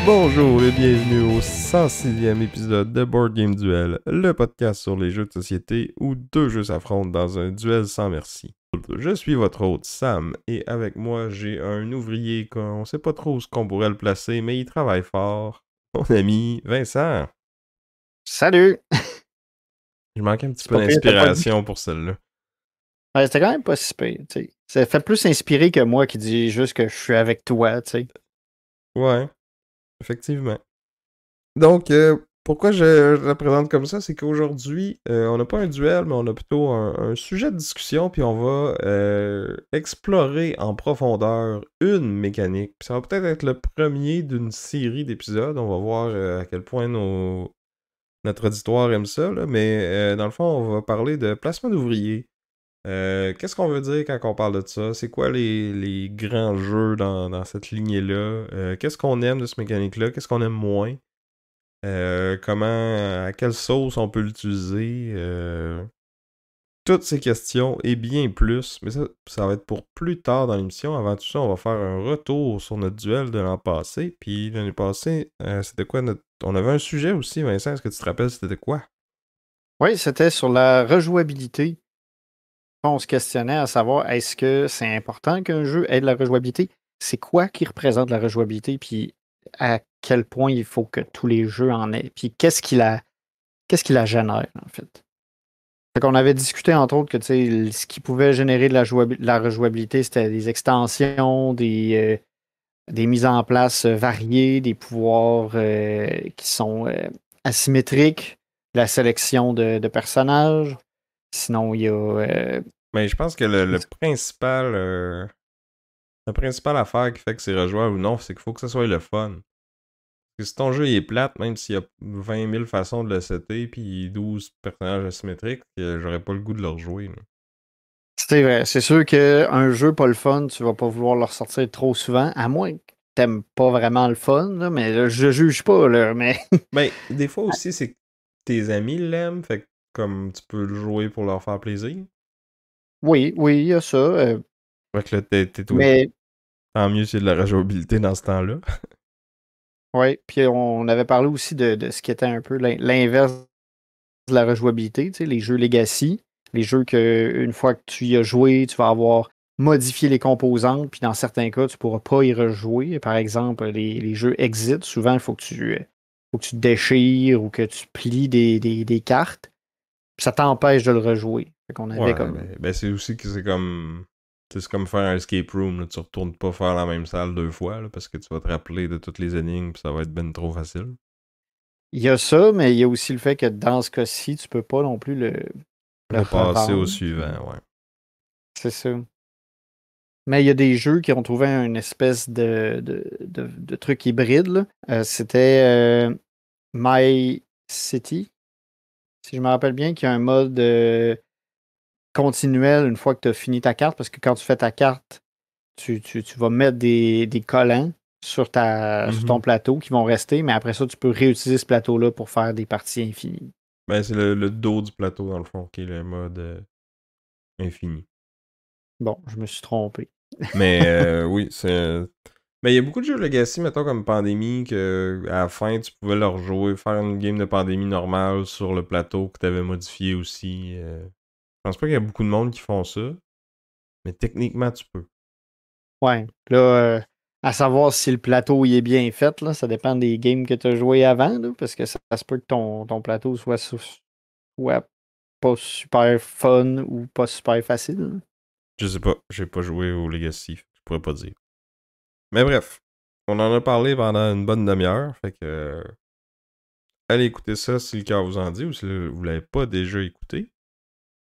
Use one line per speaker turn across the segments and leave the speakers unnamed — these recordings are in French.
Bonjour et bienvenue au 106e épisode de Board Game Duel, le podcast sur les jeux de société où deux jeux s'affrontent dans un duel sans merci. Je suis votre hôte Sam et avec moi j'ai un ouvrier qu'on sait pas trop où ce qu'on pourrait le placer mais il travaille fort, mon ami Vincent.
Salut!
Je manquais un petit
C'est
peu
pas pire, t'as pas dit.
d'inspiration pour celle-là.
Ouais, c'était quand même pas si pire, tu sais. Ça fait plus inspiré que moi qui dis juste que je suis avec toi, tu sais.
Ouais, effectivement. Donc, pourquoi je la présente comme ça, c'est qu'aujourd'hui, on n'a pas un duel, mais on a plutôt un sujet de discussion, puis on va explorer en profondeur une mécanique. Puis ça va peut-être être le premier d'une série d'épisodes. On va voir à quel point notre auditoire aime ça, là. Mais dans le fond, on va parler de placement d'ouvriers. Qu'est-ce qu'on veut dire quand on parle de ça? C'est quoi les grands jeux dans cette lignée-là? Qu'est-ce qu'on aime de cette mécanique-là? Qu'est-ce qu'on aime moins? À quelle sauce on peut l'utiliser, toutes ces questions et bien plus, mais ça va être pour plus tard dans l'émission. Avant tout ça, on va faire un retour sur notre duel de l'an passé. Puis l'année passée, c'était quoi notre... On avait un sujet aussi, Vincent, est-ce que tu te rappelles c'était quoi?
Oui, c'était sur la rejouabilité. On se questionnait à savoir, est-ce que c'est important qu'un jeu ait de la rejouabilité? C'est quoi qui représente la rejouabilité? Puis à quel point il faut que tous les jeux en aient? Puis qu'est-ce qui la génère, en fait? Fait qu'on avait discuté, entre autres, que tu sais, ce qui pouvait générer de la rejouabilité, c'était des extensions, des mises en place variées, des pouvoirs qui sont asymétriques, la sélection de personnages. Sinon, il y a...
Mais je pense que la principale affaire qui fait que c'est rejouable ou non, c'est qu'il faut que ça soit le fun. Parce que si ton jeu est plate, même s'il y a 20 000 façons de le setter, puis 12 personnages asymétriques, j'aurais pas le goût de le rejouer, là.
C'est vrai. C'est sûr qu'un jeu pas le fun, tu vas pas vouloir le ressortir trop souvent, à moins que t'aimes pas vraiment le fun, là, mais là, je juge pas, là, mais...
Ben, des fois aussi, c'est que tes amis l'aiment, fait que comme tu peux le jouer pour leur faire plaisir.
Oui, il y a ça.
Fait que là,
Mais,
tant mieux s'il y a de la rejouabilité dans ce temps-là.
oui, puis on avait parlé aussi de ce qui était un peu l'inverse de la rejouabilité, tu sais, les jeux Legacy, les jeux que une fois que tu y as joué, tu vas avoir modifié les composantes, puis dans certains cas, tu ne pourras pas y rejouer. Par exemple, les jeux Exit, souvent, il faut que tu déchires ou que tu plies des cartes, puis ça t'empêche de le rejouer. Fait qu'on avait
Ouais,
comme...
ben c'est aussi que c'est comme... C'est comme faire un escape room, là. Tu retournes pas faire la même salle deux fois, là, parce que tu vas te rappeler de toutes les énigmes, pis ça va être ben trop facile.
Il y a ça, mais il y a aussi le fait que dans ce cas-ci, tu peux pas non plus le
Le passer au
revendre.
suivant, ouais.
C'est ça. Mais il y a des jeux qui ont trouvé une espèce de truc hybride, là. C'était My City, si je me rappelle bien, qui a un mode continuel une fois que tu as fini ta carte, parce que quand tu fais ta carte, tu vas mettre des collants sur ton
Mhm.
plateau qui vont rester, mais après ça, tu peux réutiliser ce plateau-là pour faire des parties infinies.
Ben, c'est le dos du plateau, dans le fond, qui est le mode infini.
Bon, je me suis trompé.
Mais oui, c'est... Mais il y a beaucoup de jeux Legacy, mettons, comme Pandémie, que à la fin, tu pouvais leur jouer, faire une game de Pandémie normale sur le plateau que tu avais modifié aussi. Je pense pas qu'il y a beaucoup de monde qui font ça, mais techniquement, tu peux.
Ouais. Là, à savoir si le plateau il est bien fait, là, ça dépend des games que tu as joué avant, là, parce que ça se peut que ton plateau soit pas super fun ou pas super facile, là.
Je sais pas, j'ai pas joué au Legacy, je pourrais pas dire. Mais bref, on en a parlé pendant une bonne demi-heure, fait que allez écouter ça si le cœur vous en dit ou si vous l'avez pas déjà écouté.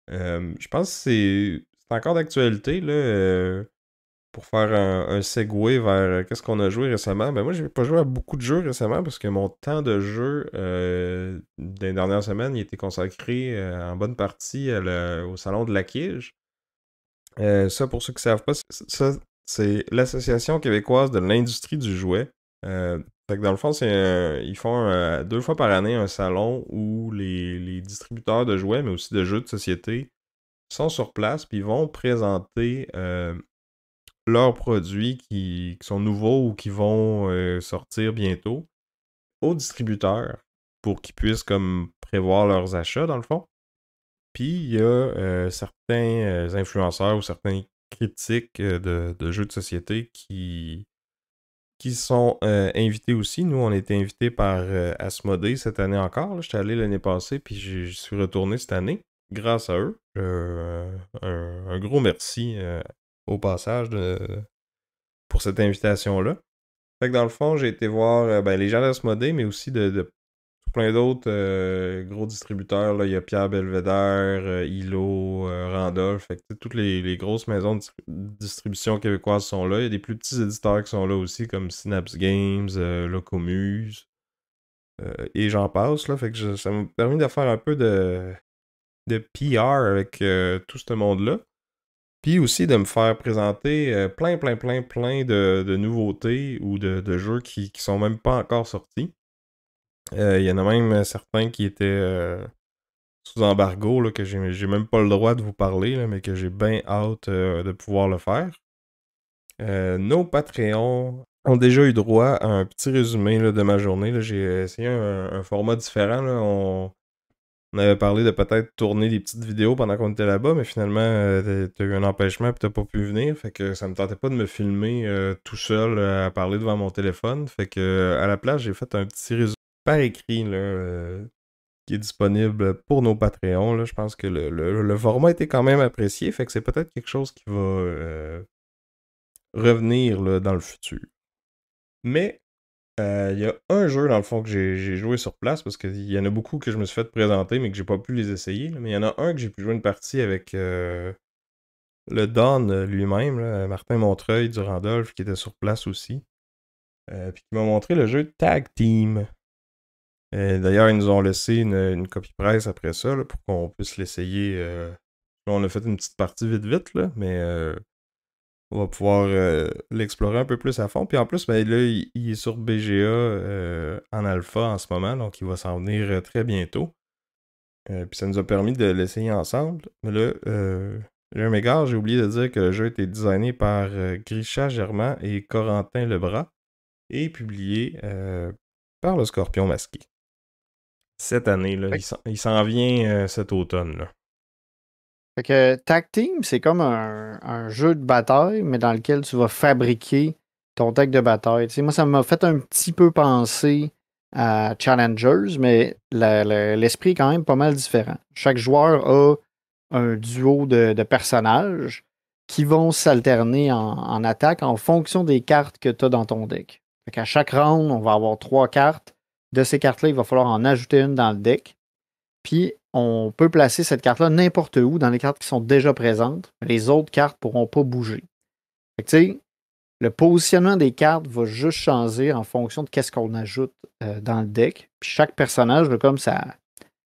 Je pense que c'est encore d'actualité, là. pour faire un segue vers qu'est-ce qu'on a joué récemment. Ben moi, j'ai pas joué à beaucoup de jeux récemment parce que mon temps de jeu des dernières semaines, il était consacré en bonne partie au salon de la Quige. Ça, pour ceux qui savent pas, ça, c'est l'Association québécoise de l'industrie du jouet. Fait que dans le fond, ils font 2 fois par année un salon où les distributeurs de jouets, mais aussi de jeux de société, sont sur place, puis ils vont présenter leurs produits qui sont nouveaux ou qui vont sortir bientôt aux distributeurs pour qu'ils puissent comme prévoir leurs achats, dans le fond. Puis il y a certains influenceurs ou certains critiques de jeux de société qui sont invités aussi. Nous, on a été invités par Asmodée cette année encore. J'étais allé l'année passée, puis je suis retourné cette année grâce à eux. Un gros merci au passage pour cette invitation-là. Fait que dans le fond, j'ai été voir ben, les gens d'Asmodée, mais aussi de plein d'autres gros distributeurs. Là. Il y a Pierre Belvédère, Hilo, Randolph. Fait que toutes les grosses maisons de distribution québécoises sont là. Il y a des plus petits éditeurs qui sont là aussi, comme Synapse Games, Locomuse, et j'en passe. Là. Fait que ça m'a permis de faire un peu de PR avec tout ce monde-là. Puis aussi de me faire présenter plein de nouveautés ou de jeux qui sont même pas encore sortis. Il y en a même certains qui étaient sous embargo, là, que j'ai même pas le droit de vous parler, là, mais que j'ai bien hâte de pouvoir le faire. Nos Patreons ont déjà eu droit à un petit résumé là, de ma journée. Là. J'ai essayé un format différent. Là. On avait parlé de peut-être tourner des petites vidéos pendant qu'on était là-bas, mais finalement, t'as eu un empêchement et t'as pas pu venir. Fait que ça me tentait pas de me filmer tout seul à parler devant mon téléphone. Fait que à la place, j'ai fait un petit résumé par écrit là, qui est disponible pour nos Patreons. Là. Je pense que le format était quand même apprécié. Fait que c'est peut-être quelque chose qui va revenir là, dans le futur. Mais il y a un jeu, dans le fond, que j'ai joué sur place, parce qu'il y en a beaucoup que je me suis fait présenter, mais que j'ai pas pu les essayer. Là. Mais il y en a un que j'ai pu jouer une partie avec le Don lui-même, là, Martin Montreuil du Randolph, qui était sur place aussi. Puis qui m'a montré le jeu Tag Team. D'ailleurs, ils nous ont laissé une copie presse après ça, là, pour qu'on puisse l'essayer. On a fait une petite partie vite, là, mais on va pouvoir l'explorer un peu plus à fond. Puis en plus, ben, là, il est sur BGA en alpha en ce moment, donc il va s'en venir très bientôt. Puis ça nous a permis de l'essayer ensemble. Mais là, j'ai un égard, j'ai oublié de dire que le jeu a été designé par Grisha Germain et Corentin Lebras et publié par le Scorpion Masqué. Cette année, là, il s'en vient cet automne. Là.
Fait que Tag Team, c'est comme un jeu de bataille, mais dans lequel tu vas fabriquer ton deck de bataille. Tu sais, moi, ça m'a fait un petit peu penser à Challengers, mais l'esprit est quand même pas mal différent. Chaque joueur a un duo de personnages qui vont s'alterner en attaque en fonction des cartes que tu as dans ton deck. Fait qu'à chaque round, on va avoir 3 cartes. De ces cartes-là, il va falloir en ajouter une dans le deck. Puis, on peut placer cette carte-là n'importe où dans les cartes qui sont déjà présentes. Les autres cartes ne pourront pas bouger. Fait que, tu sais, le positionnement des cartes va juste changer en fonction de qu'est-ce qu'on ajoute dans le deck. Puis chaque personnage a comme sa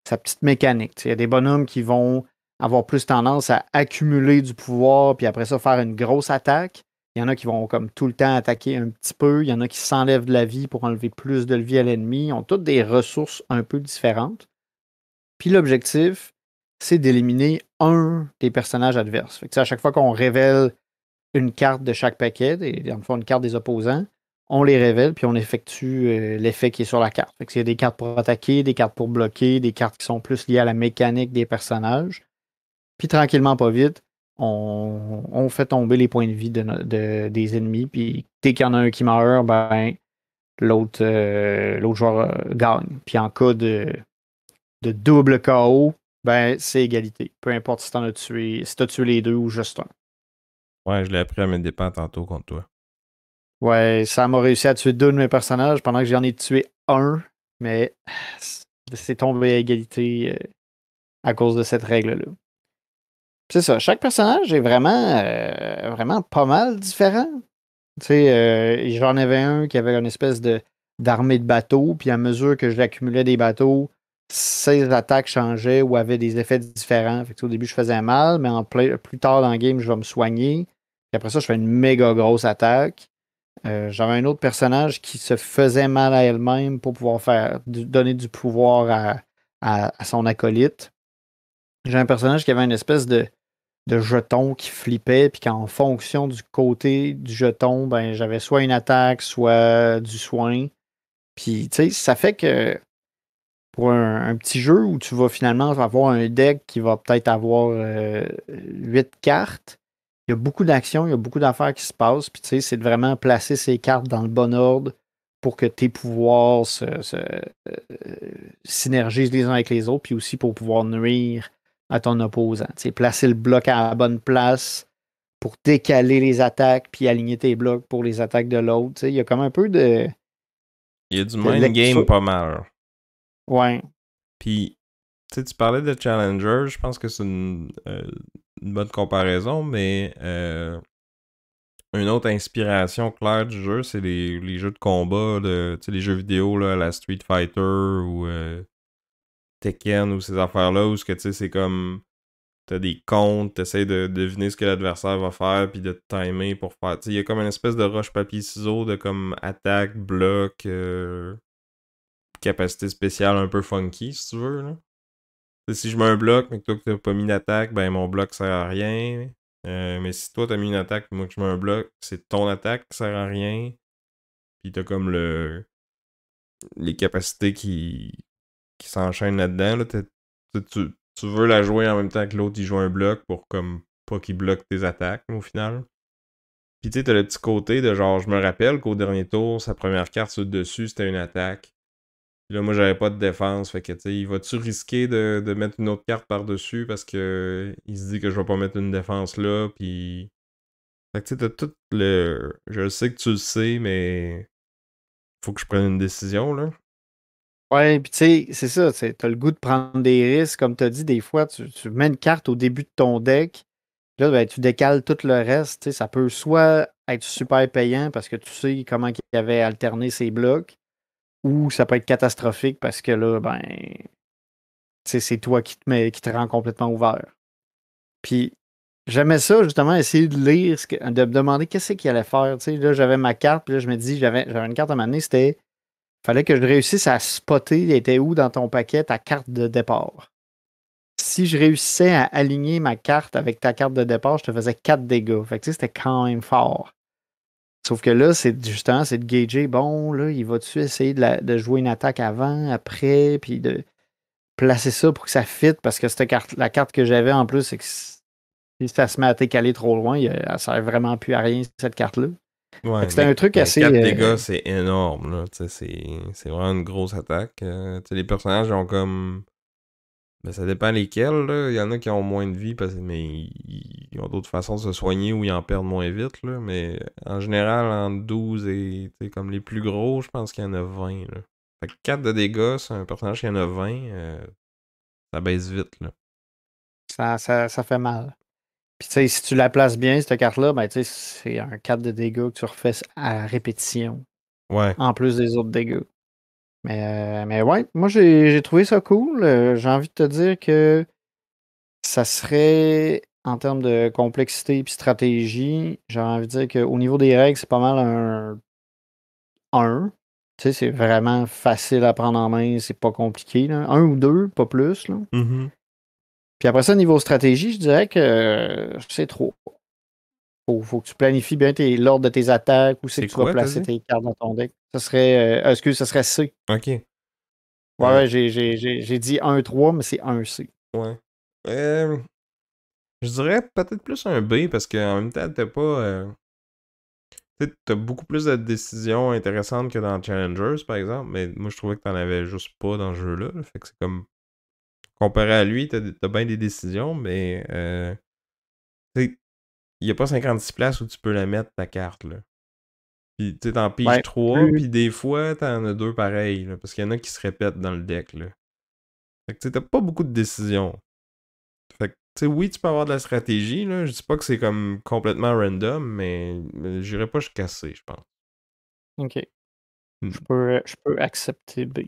petite mécanique. Il y a des bonhommes qui vont avoir plus tendance à accumuler du pouvoir, puis après ça, faire une grosse attaque. Il y en a qui vont comme tout le temps attaquer un petit peu. Il y en a qui s'enlèvent de la vie pour enlever plus de vie à l'ennemi. Ils ont toutes des ressources un peu différentes. Puis l'objectif, c'est d'éliminer un des personnages adverses. Fait que, à chaque fois qu'on révèle une carte de chaque paquet, et dans le fond, une carte des opposants, on les révèle, puis on effectue l'effet qui est sur la carte. Fait que il y a des cartes pour attaquer, des cartes pour bloquer, des cartes qui sont plus liées à la mécanique des personnages. Puis tranquillement, pas vite, on fait tomber les points de vie des ennemis. Puis dès qu'il y en a un qui meurt, ben l'autre joueur gagne. Puis en cas de double KO, ben c'est égalité. Peu importe si t'as tué les deux ou juste un.
Ouais, je l'ai appris à mes dépens tantôt contre toi.
Ouais, ça m'a réussi à tuer 2 de mes personnages pendant que j'en ai tué un, mais c'est tombé à égalité à cause de cette règle-là. C'est ça. Chaque personnage est vraiment pas mal différent. Tu sais, j'en avais un qui avait une espèce d'armée de bateaux, puis à mesure que j'accumulais des bateaux, ses attaques changeaient ou avaient des effets différents. Fait que, au début, je faisais mal, mais plus tard dans le game, je vais me soigner. Puis après ça, je fais une méga grosse attaque. J'avais un autre personnage qui se faisait mal à elle-même pour pouvoir donner du pouvoir à son acolyte. J'ai un personnage qui avait une espèce de jeton qui flippait, puis qu'en fonction du côté du jeton, ben j'avais soit une attaque, soit du soin. Puis, tu sais, ça fait que pour un petit jeu où tu vas finalement avoir un deck qui va peut-être avoir 8 cartes, il y a beaucoup d'actions, il y a beaucoup d'affaires qui se passent, puis tu sais, c'est de vraiment placer ces cartes dans le bon ordre pour que tes pouvoirs synergisent les uns avec les autres, puis aussi pour pouvoir nuire à ton opposant. Tu sais, placer le bloc à la bonne place pour décaler les attaques, puis aligner tes blocs pour les attaques de l'autre. Tu sais, il y a comme un peu
Il y a du
de
mind game
lecture.
pas mal.
Ouais.
Puis, tu sais, tu parlais de Challenger, je pense que c'est une bonne comparaison, mais une autre inspiration claire du jeu, c'est les jeux de combat, tu sais, les jeux vidéo, là, la Street Fighter ou Tekken ou ces affaires-là, où ce que tu sais, c'est comme t'as des comptes, t'essaies de deviner ce que l'adversaire va faire, puis de te timer pour faire. Tu sais, il y a comme une espèce de roche-papier-ciseau de comme attaque, bloc, capacité spéciale un peu funky, si tu veux, là. Si je mets un bloc, mais que toi que t'as pas mis d'attaque, ben mon bloc sert à rien. Mais si toi t'as mis une attaque, moi que je mets un bloc, c'est ton attaque qui sert à rien. Puis t'as comme les capacités qui s'enchaînent là-dedans. Là. Tu veux la jouer en même temps que l'autre il joue un bloc pour comme pas qu'il bloque tes attaques au final. Puis tu sais, t'as le petit côté de genre, je me rappelle qu'au dernier tour, sa première carte sur le dessus, c'était une attaque. Puis là, moi, j'avais pas de défense. Fait que, tu sais, il va-tu risquer de mettre une autre carte par-dessus parce que il se dit que je vais pas mettre une défense là, puis... Fait que, tu sais, t'as tout le... Je sais que tu le sais, mais... Faut que je prenne une décision, là.
Ouais, puis tu sais, c'est ça, t'as le goût de prendre des risques. Comme tu as dit, des fois, tu mets une carte au début de ton deck, là, ben, tu décales tout le reste. Tu sais, ça peut soit être super payant parce que tu sais comment il avait alterné ses blocs, ou ça peut être catastrophique parce que là, ben, tu sais, c'est toi qui te rend complètement ouvert. Puis j'aimais ça, justement, essayer de lire, de me demander qu'est-ce qu'il allait faire. Tu sais, là, j'avais ma carte, puis là, je me dis, j'avais une carte à m'amener, c'était. Fallait que je réussisse à spotter, elle était où dans ton paquet ta carte de départ. Si je réussissais à aligner ma carte avec ta carte de départ, je te faisais 4 dégâts. Fait que tu sais, c'était quand même fort. Sauf que là, c'est de gager, bon, là, il va-tu essayer de jouer une attaque avant, après, puis de placer ça pour que ça fitte, parce que la carte que j'avais en plus, c'est que si ça se met à t'écaler trop loin, elle sert vraiment plus à rien, cette carte-là. Fait
Ouais,
que c'était un truc
mais
assez.
4 dégâts, c'est énorme, là. Tu sais, c'est vraiment une grosse attaque. Tu sais, les personnages ont comme... Ben, ça dépend lesquels, là. Il y en a qui ont moins de vie, mais ils ont d'autres façons de se soigner ou ils en perdent moins vite, là. Mais en général, entre 12 et, tu sais, comme les plus gros, je pense qu'il y en a 20, là. Fait que 4 de dégâts, c'est un personnage qui en a 20, ça baisse vite, là.
Ça fait mal. Puis, tu sais, si tu la places bien, cette carte-là, ben, tu sais, c'est un 4 de dégâts que tu refais à répétition,
Ouais.
en plus des autres dégâts. Mais ouais, moi, j'ai trouvé ça cool. J'ai envie de te dire que ça serait, en termes de complexité et stratégie, j'ai envie de dire qu'au niveau des règles, c'est pas mal un 1. Tu sais, c'est vraiment facile à prendre en main, c'est pas compliqué, là. 1 ou 2, pas plus, là.
Mhm.
Puis après ça, niveau stratégie, je dirais que c'est trop. Faut que tu planifies bien l'ordre de tes attaques, où c'est
C'est
que tu vas
quoi, t'as
placer
dit?
tes cartes dans ton deck. Ça serait. Excuse, ça serait C.
Ok.
Ouais,
Euh,
ouais, j'ai dit 1-3, mais c'est 1C.
ouais. Euh, je dirais peut-être plus un B, parce qu'en même temps, t'as pas... tu sais, t'as beaucoup plus de décisions intéressantes que dans Challengers, par exemple, mais moi, je trouvais que t'en avais juste pas dans ce jeu-là. Là. Fait que c'est comme... Comparé à lui, t'as bien des décisions, mais... tu sais, il y a pas 56 places où tu peux la mettre, ta carte, là. Puis, tu sais, t'en piges
Ouais,
3,
plus.
puis des fois, t'en as 2 pareils, là, parce qu'il y en a qui se répètent dans le deck, là. Fait que, tu sais, t'as pas beaucoup de décisions. Fait que sais, oui, tu peux avoir de la stratégie, là. Je dis pas que c'est comme complètement random, mais j'irais pas jusqu'à C, je pense.
OK.
Hmm.
Je peux accepter B.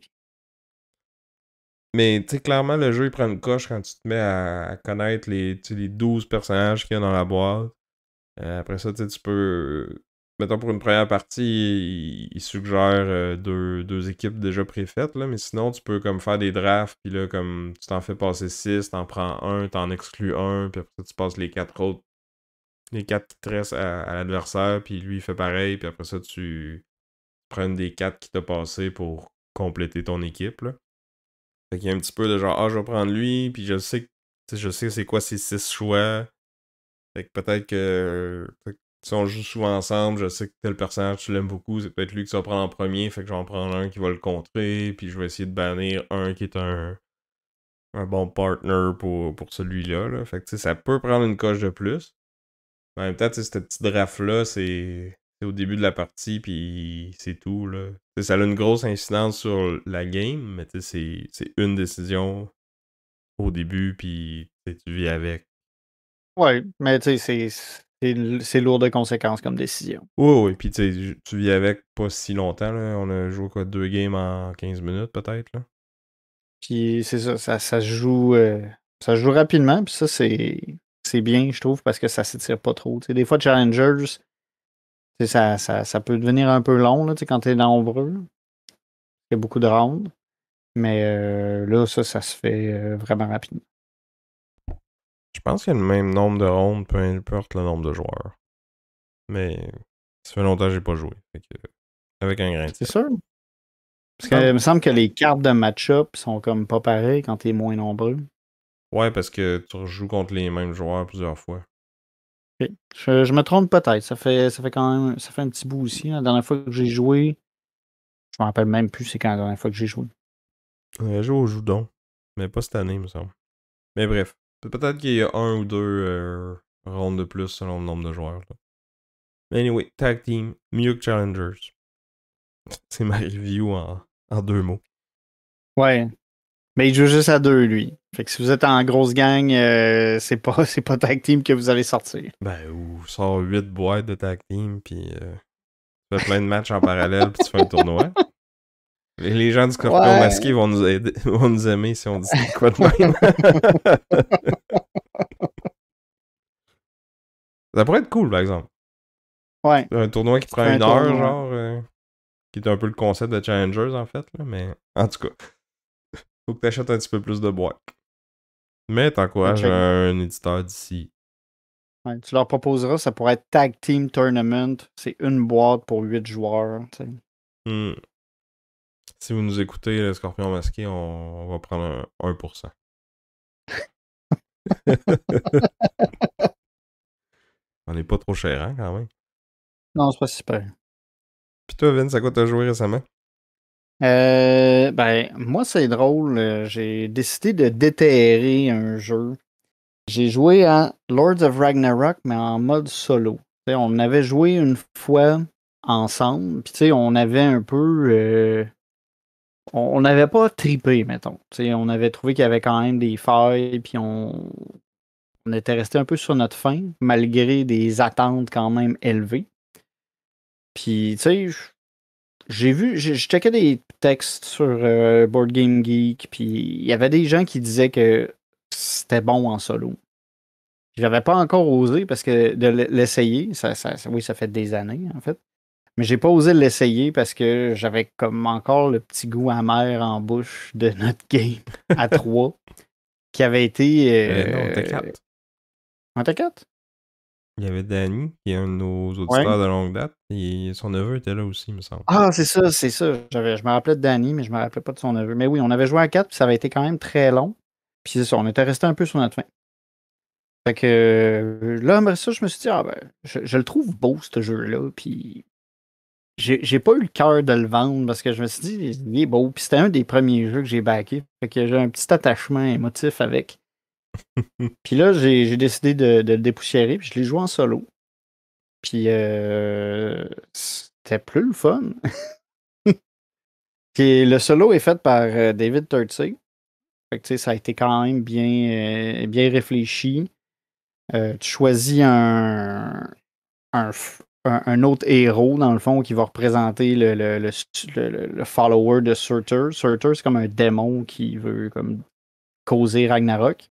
Mais, tu sais, clairement, le jeu, il prend une coche quand tu te mets à connaître les 12 personnages qu'il y a dans la boîte. Après ça, tu peux... Mettons, pour une première partie, il suggère deux équipes déjà préfaites, là, mais sinon, tu peux comme faire des drafts, puis là, comme tu t'en fais passer 6, t'en prends un, t'en exclus un, puis après ça, tu passes les 4 autres, les 4 qui te restent à l'adversaire, puis lui, il fait pareil, puis après ça, tu prends une des 4 qui t'a passé pour compléter ton équipe, là. Fait qu'il y a un petit peu de genre, ah, je vais prendre lui, puis je sais c'est quoi ces 6 choix. Fait que peut-être que si on joue souvent ensemble, je sais que tel personnage tu l'aimes beaucoup, c'est peut-être lui que tu vas prendre en premier, fait que je vais en prendre un qui va le contrer, puis je vais essayer de bannir un qui est un bon partner pour celui-là. Là. Fait que tu sais, ça peut prendre une coche de plus. Mais en même temps, tu sais, ce petit draft-là, c'est au début de la partie, puis c'est tout. Là. Tu sais, ça a une grosse incidence sur la game, mais tu sais, c'est une décision au début, puis tu vis avec.
Ouais, mais tu sais, c'est lourd de conséquences comme décision.
Oui, oui, puis tu sais, tu vis avec pas si longtemps, là. On a joué quoi, 2 games en 15 minutes peut-être, là.
Puis c'est ça, ça se joue rapidement, puis ça, c'est bien, je trouve, parce que ça s'étire pas trop. Tu sais, des fois, Challengers, tu sais, ça peut devenir un peu long, là, tu sais, quand t'es nombreux. Il y a beaucoup de rounds. Mais là, ça se fait vraiment rapidement.
Je pense qu'il y a le même nombre de rondes, peu importe le nombre de joueurs. Mais ça fait longtemps que j'ai pas joué. Fait que, avec un grain de
C'est
sel.
sûr. Parce que il me semble que les cartes de match-up sont comme pas pareilles quand t'es moins nombreux.
Ouais, parce que tu rejoues contre les mêmes joueurs plusieurs fois.
Ok. Je me trompe peut-être. Ça fait quand même. Ça fait un petit bout aussi. La dernière fois que j'ai joué, je me rappelle même plus c'est quand la dernière fois que j'ai joué.
On a joué au Joudon. Mais pas cette année, il me semble. Mais bref. Peut-être qu'il y a un ou deux rondes de plus selon le nombre de joueurs. Là. Mais anyway, Tag Team, mieux que Challengers. C'est ma review en 2 mots.
Ouais. Mais il joue juste à deux, lui. Fait que si vous êtes en grosse gang, c'est pas tag team que vous allez sortir.
Ben, ou sors 8 boîtes de tag team, puis tu fais plein de matchs en parallèle, puis tu fais un tournoi. Les gens du Scorpion
Ouais.
masqué vont nous aider, vont nous aimer si on dit quoi de même. Ça pourrait être cool, par exemple.
Ouais.
Un tournoi qui
Tu
prend
fais un
1 heure,
tournoi.
genre, qui est un peu le concept de Challengers, en fait, là, mais en tout cas, faut que t'achètes un petit peu plus de boîtes. Mais t'encourages
Check.
un éditeur d'ici.
Ouais, tu leur proposeras, ça pourrait être Tag Team Tournament. C'est une boîte pour 8 joueurs. Tu sais.
Hmm. Si vous nous écoutez, le Scorpion masqué, on va prendre un 1%. On n'est pas trop cher, hein, quand même.
Non, c'est pas super.
Pis toi, Vince, à quoi t'as joué récemment?
Ben, moi, c'est drôle. J'ai décidé de déterrer un jeu. J'ai joué à Lords of Ragnarok, mais en mode solo. Tu sais, on avait joué une fois ensemble, puis tu sais, on avait un peu. On n'avait pas trippé, mettons. Tu sais, on avait trouvé qu'il y avait quand même des failles, puis on était resté un peu sur notre faim, malgré des attentes quand même élevées. Puis, tu sais, je checkais des textes sur Board Game Geek, puis il y avait des gens qui disaient que c'était bon en solo. J'avais pas encore osé parce que de l'essayer, oui, ça fait des années en fait. Mais j'ai pas osé l'essayer parce que j'avais comme encore le petit goût amer en bouche de notre game à 3 qui avait été
Non, t'es 4.
en T4?
Il y avait Danny, qui est un de nos
Ouais.
auditeurs de longue date, et son neveu était là aussi, il me semble.
Ah, c'est ça, c'est ça. Je me rappelais de Danny, mais je me rappelais pas de son neveu. Mais oui, on avait joué à 4, puis ça avait été quand même très long. Puis c'est ça, on était resté un peu sur notre fin. Fait que là, après ça, je me suis dit, ah ben, je le trouve beau, ce jeu-là. Puis j'ai pas eu le cœur de le vendre parce que je me suis dit, il est beau. Puis c'était un des premiers jeux que j'ai backé. Fait que j'ai un petit attachement émotif avec. Puis là, j'ai décidé de le dépoussiérer. Puis je l'ai joué en solo. Puis c'était plus le fun. Puis le solo est fait par David Turtsey. Fait que, tu sais, ça a été quand même bien réfléchi. Tu choisis un autre héros, dans le fond, qui va représenter le follower de Surtur. Surtur, c'est comme un démon qui veut comme causer Ragnarok.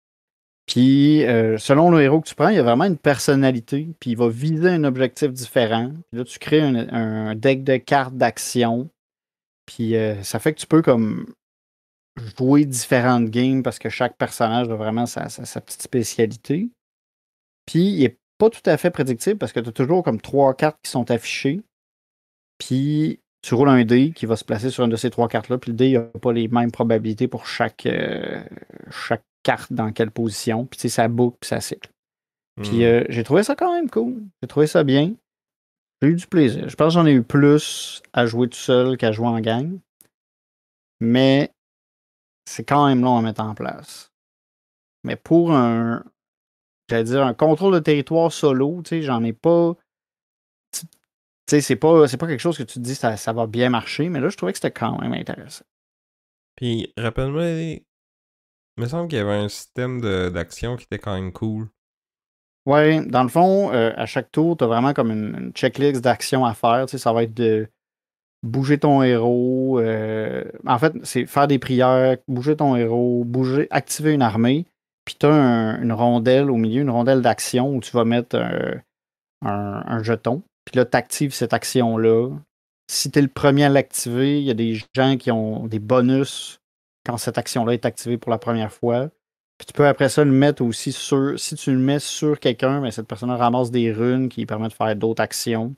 Puis, selon le héros que tu prends, il y a vraiment une personnalité, puis il va viser un objectif différent. Puis là, tu crées un deck de cartes d'action, puis ça fait que tu peux comme jouer différentes games parce que chaque personnage a vraiment sa petite spécialité. Puis, il est pas tout à fait prédictible parce que tu as toujours comme 3 cartes qui sont affichées. Puis, tu roules un dé qui va se placer sur une de ces 3 cartes-là. Puis, le dé, il n'a pas les mêmes probabilités pour chaque carte dans quelle position. Puis, tu sais, ça boucle puis ça cycle. Puis, j'ai trouvé ça quand même cool. J'ai trouvé ça bien. J'ai eu du plaisir. Je pense que j'en ai eu plus à jouer tout seul qu'à jouer en gang. Mais c'est quand même long à mettre en place. Mais pour j'allais dire, un contrôle de territoire solo, tu sais, j'en ai pas. Tu sais, c'est pas quelque chose que tu te dis ça va bien marcher, mais là, je trouvais que c'était quand même intéressant.
Puis, rappelle-moi, il me semble qu'il y avait un système d'action qui était quand même cool.
Ouais, dans le fond, à chaque tour, tu as vraiment comme une checklist d'actions à faire. Tu sais, ça va être de bouger ton héros. En fait, c'est faire des prières, bouger ton héros, activer une armée. Puis tu as une rondelle au milieu, une rondelle d'action où tu vas mettre un jeton. Puis là, tu actives cette action-là. Si tu es le premier à l'activer, il y a des gens qui ont des bonus quand cette action-là est activée pour la première fois. Puis tu peux après ça le mettre aussi sur. Si tu le mets sur quelqu'un, ben, cette personne ramasse des runes qui permettent de faire d'autres actions.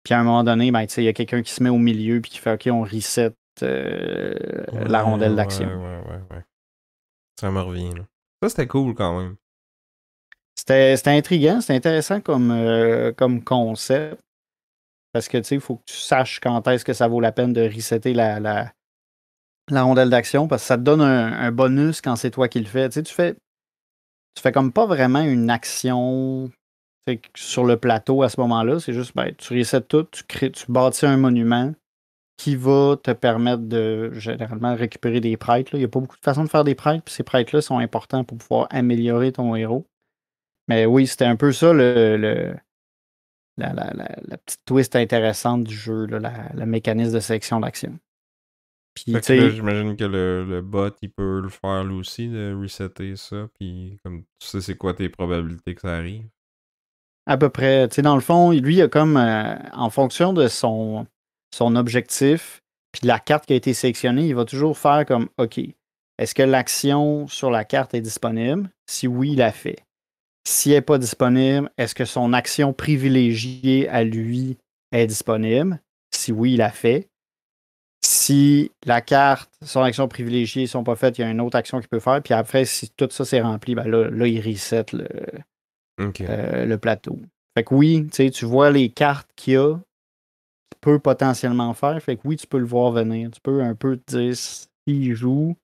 Puis à un moment donné, ben, il y a quelqu'un qui se met au milieu puis qui fait OK, on reset la rondelle d'action.
Ouais. Ça me revient, là. Ça, c'était cool quand même.
C'était intriguant, c'était intéressant comme concept. Parce que il faut que tu saches quand est-ce que ça vaut la peine de resetter la rondelle d'action. Parce que ça te donne un bonus quand c'est toi qui le fais. Tu fais comme pas vraiment une action sur le plateau à ce moment-là. C'est juste ben, tu resets tout, tu bâtis un monument qui va te permettre de généralement récupérer des prêtres. Là. Il n'y a pas beaucoup de façons de faire des prêtres, puis ces prêtres-là sont importants pour pouvoir améliorer ton héros. Mais oui, c'était un peu ça la petite twist intéressante du jeu, là, la mécanisme de sélection d'action. Puis,
Fait
tu
que là,
sais,
j'imagine que le bot, il peut le faire lui aussi, de resetter ça, puis comme tu sais c'est quoi tes probabilités que ça arrive.
à peu près, tu sais, dans le fond, lui, il a comme, en fonction de son objectif, puis de la carte qui a été sélectionnée, il va toujours faire comme, OK, est-ce que l'action sur la carte est disponible? Si oui, il la fait. Si elle n'est pas disponible, est-ce que son action privilégiée à lui est disponible? Si oui, il la fait. Si la carte, son action privilégiée ne sont pas faites, il y a une autre action qu'il peut faire. Puis après, si tout ça c'est rempli, ben là, il reset
Ok.
le plateau. Fait que oui, tu vois les cartes qu'il y a, tu peux potentiellement faire. Fait que oui, tu peux le voir venir. Tu peux un peu te dire s'il joue,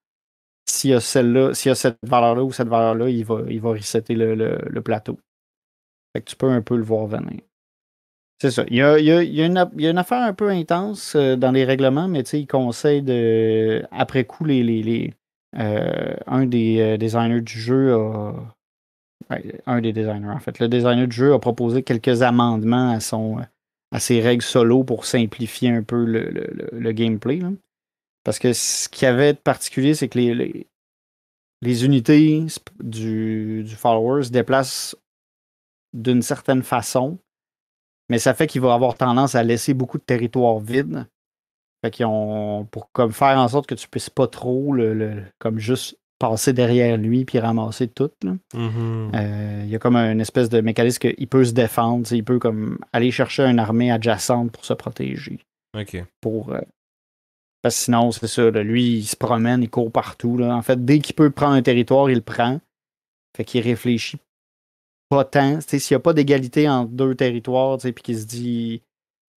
s'il y a celle-là, s'il y a cette valeur-là ou cette valeur-là, il va resetter le plateau. Fait que tu peux un peu le voir venir. C'est ça. Il y a une affaire un peu intense dans les règlements, mais il conseille de. Après coup, un des designers du jeu a. Un des designers, en fait. Le designer du jeu a proposé quelques amendements à ses règles solo pour simplifier un peu le gameplay. Là. Parce que ce qu'il y avait de particulier, c'est que les unités du follower se déplacent d'une certaine façon. Mais ça fait qu'il va avoir tendance à laisser beaucoup de territoire vide. Fait qu'ils ont. Pour comme faire en sorte que tu puisses pas trop comme juste passer derrière lui puis ramasser tout. Là. Il y a comme une espèce de mécanisme qu'il peut se défendre. Il peut comme aller chercher une armée adjacente pour se protéger.
Ok.
Parce que sinon, c'est ça, là, lui, il se promène, il court partout. Là. En fait, dès qu'il peut prendre un territoire, il le prend. Fait qu'il réfléchit pas tant. S'il n'y a pas d'égalité entre deux territoires, puis qu'il se dit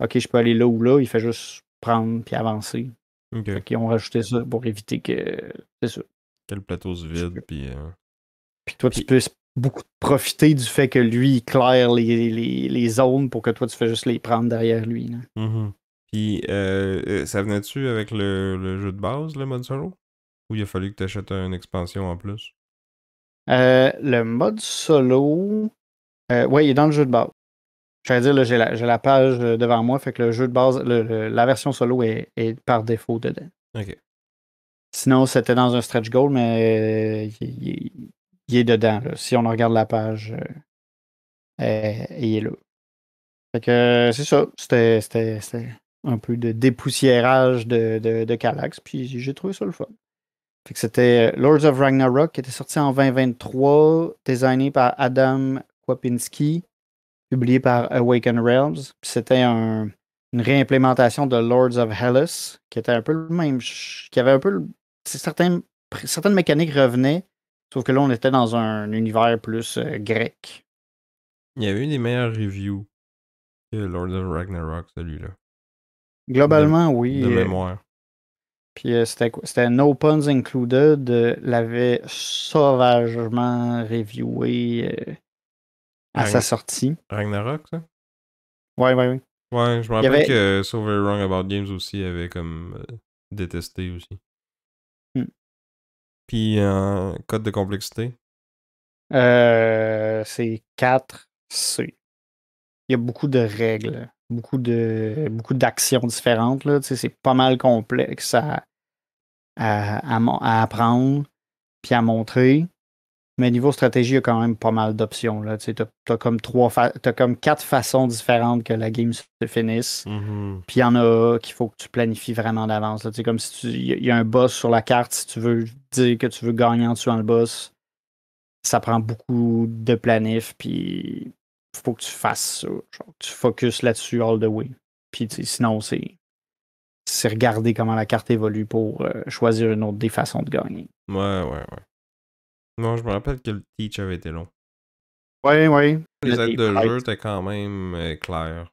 OK, je peux aller là ou là, il fait juste prendre puis avancer.
Ok.
Fait qu'ils ont rajouté ça pour éviter que. C'est ça.
Que le plateau se vide, puis.
Puis toi, tu peux beaucoup profiter du fait que lui, il claire les zones pour que toi, tu fais juste les prendre derrière lui. Là.
Puis, ça venait-tu avec le jeu de base, le mode solo? Ou il a fallu que tu achètes une expansion en plus?
Le mode solo, ouais, il est dans le jeu de base. J'allais dire, là, j'ai la page devant moi, fait que le jeu de base, la version solo est par défaut dedans.
Ok.
Sinon, c'était dans un stretch goal, mais il est dedans. Là. Si on regarde la page, il est là. Fait que c'est ça. C'était un peu de dépoussiérage de Kallax, puis j'ai trouvé ça le fun. Fait que c'était Lords of Ragnarok qui était sorti en 2023, designé par Adam Kwapinski, publié par Awaken Realms. Puis c'était une réimplémentation de Lords of Hellas, qui était un peu le même. Qui avait un peu. Certaines mécaniques revenaient, sauf que là, on était dans un univers plus grec.
Il y avait eu des meilleures reviews que Lord of Ragnarok, celui-là.
Globalement, oui.
De mémoire.
Puis c'était No Puns Included, l'avait sauvagement reviewé à sa sortie.
Ragnarok, ça?
Ouais.
Ouais, je me rappelle que So Very Wrong About Games aussi avait comme détesté aussi. Puis code de complexité?
C'est 4C. Il y a beaucoup de règles, beaucoup d'actions différentes. Là. Tu sais, c'est pas mal complexe à apprendre puis à montrer. Mais niveau stratégie, il y a quand même pas mal d'options. Tu as comme t'as comme 4 façons différentes que la game se finisse.
Mm-hmm.
Puis il y en a qu'il faut que tu planifies vraiment d'avance. Tu sais, comme si il y a un boss sur la carte, si tu veux dire que tu veux gagner en tuant le boss, ça prend beaucoup de planif, puis faut que tu fasses ça. Genre, tu focuses là-dessus all the way. Puis sinon, c'est regarder comment la carte évolue pour choisir une autre des façons de gagner.
Ouais. Non, je me rappelle que le teach avait été long.
Ouais.
Les aides de jeu étaient quand même claires.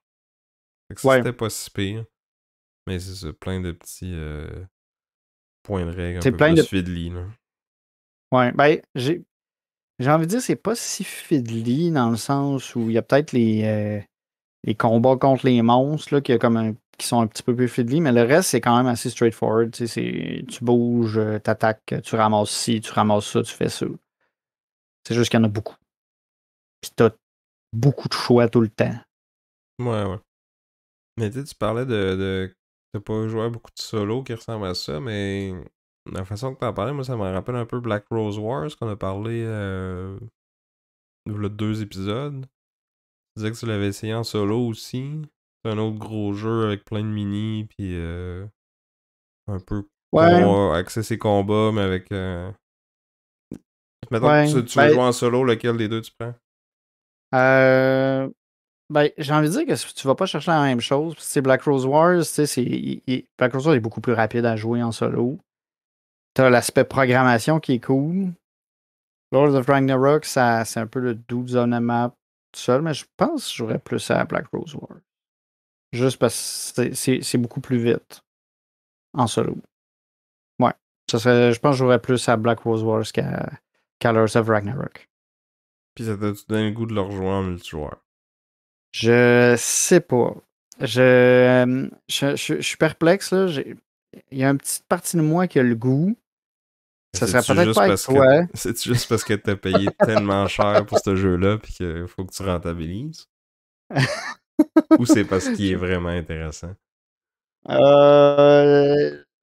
Fait que c'était pas si pire. Mais c'est ça, plein de petits points de règle un peu plus fiddly, là.
Ouais, ben, j'ai envie de dire c'est pas si fiddly dans le sens où il y a peut-être les combats contre les monstres là, qui sont un petit peu plus fiddly, mais le reste, c'est quand même assez straightforward. Tu bouges, t'attaques, tu ramasses ci, tu ramasses ça, tu fais ça. C'est juste qu'il y en a beaucoup. Puis t'as beaucoup de choix tout le temps.
Ouais. Mais tu parlais de t'as pas joué à beaucoup de solos qui ressemblent à ça, mais la façon que t'en parlais, moi, ça me rappelle un peu Black Rose Wars qu'on a parlé il y a 2 épisodes. Tu disais que tu l'avais essayé en solo aussi. C'est un autre gros jeu avec plein de mini, puis un peu axer ses combats, mais avec... Mettons que tu veux jouer en solo, lequel des deux tu prends?
Ben, j'ai envie de dire que tu vas pas chercher la même chose. C'est Black Rose Wars, Black Rose Wars est beaucoup plus rapide à jouer en solo. T'as l'aspect programmation qui est cool. Lords of Ragnarok, c'est un peu le dudes on a map tout seul, mais je pense que je jouerais plus à Black Rose Wars. Juste parce que c'est beaucoup plus vite en solo. Ouais. Je pense que je jouerais plus à Black Rose Wars qu'à Lords of Ragnarok.
Puis ça t'a-tu donné le goût de le rejoindre en multijoueur?
Je sais pas. Je suis perplexe, là. Il y a une petite partie de moi qui a le goût. Ça serait peut-être pas avec toi.
C'est juste parce que t'as payé tellement cher pour ce jeu-là puis qu'il faut que tu rentabilises? Ou c'est parce qu'il est vraiment intéressant?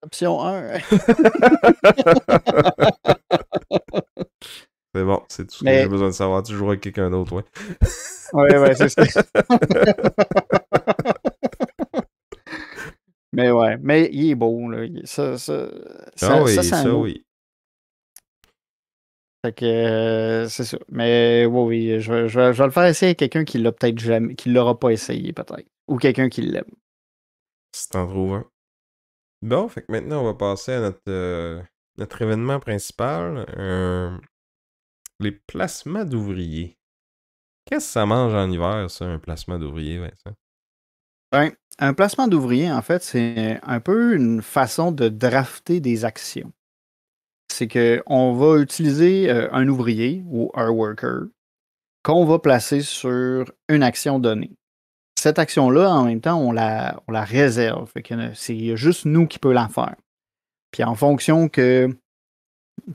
Option 1.
C'est bon, c'est tout ce que j'ai besoin de savoir. Tu joueras avec quelqu'un d'autre, ouais.
Ouais, c'est ça. Mais ouais, mais il est beau, là. Ça,
oui.
Fait que c'est ça. Mais oui, je vais le faire essayer à quelqu'un qui l'a peut-être jamais, qui l'aura pas essayé, peut-être. Ou quelqu'un qui l'aime.
Si t'en trouves un. Bon, fait que maintenant, on va passer à notre événement principal. Les placements d'ouvriers. Qu'est-ce que ça mange en hiver, ça, un placement d'ouvrier, Vincent?
Ben, un placement d'ouvrier, en fait, c'est un peu une façon de drafter des actions. C'est qu'on va utiliser un ouvrier ou un worker qu'on va placer sur une action donnée. Cette action-là, en même temps, on la réserve. Fait que c'est juste nous qui peut la faire. Puis en fonction que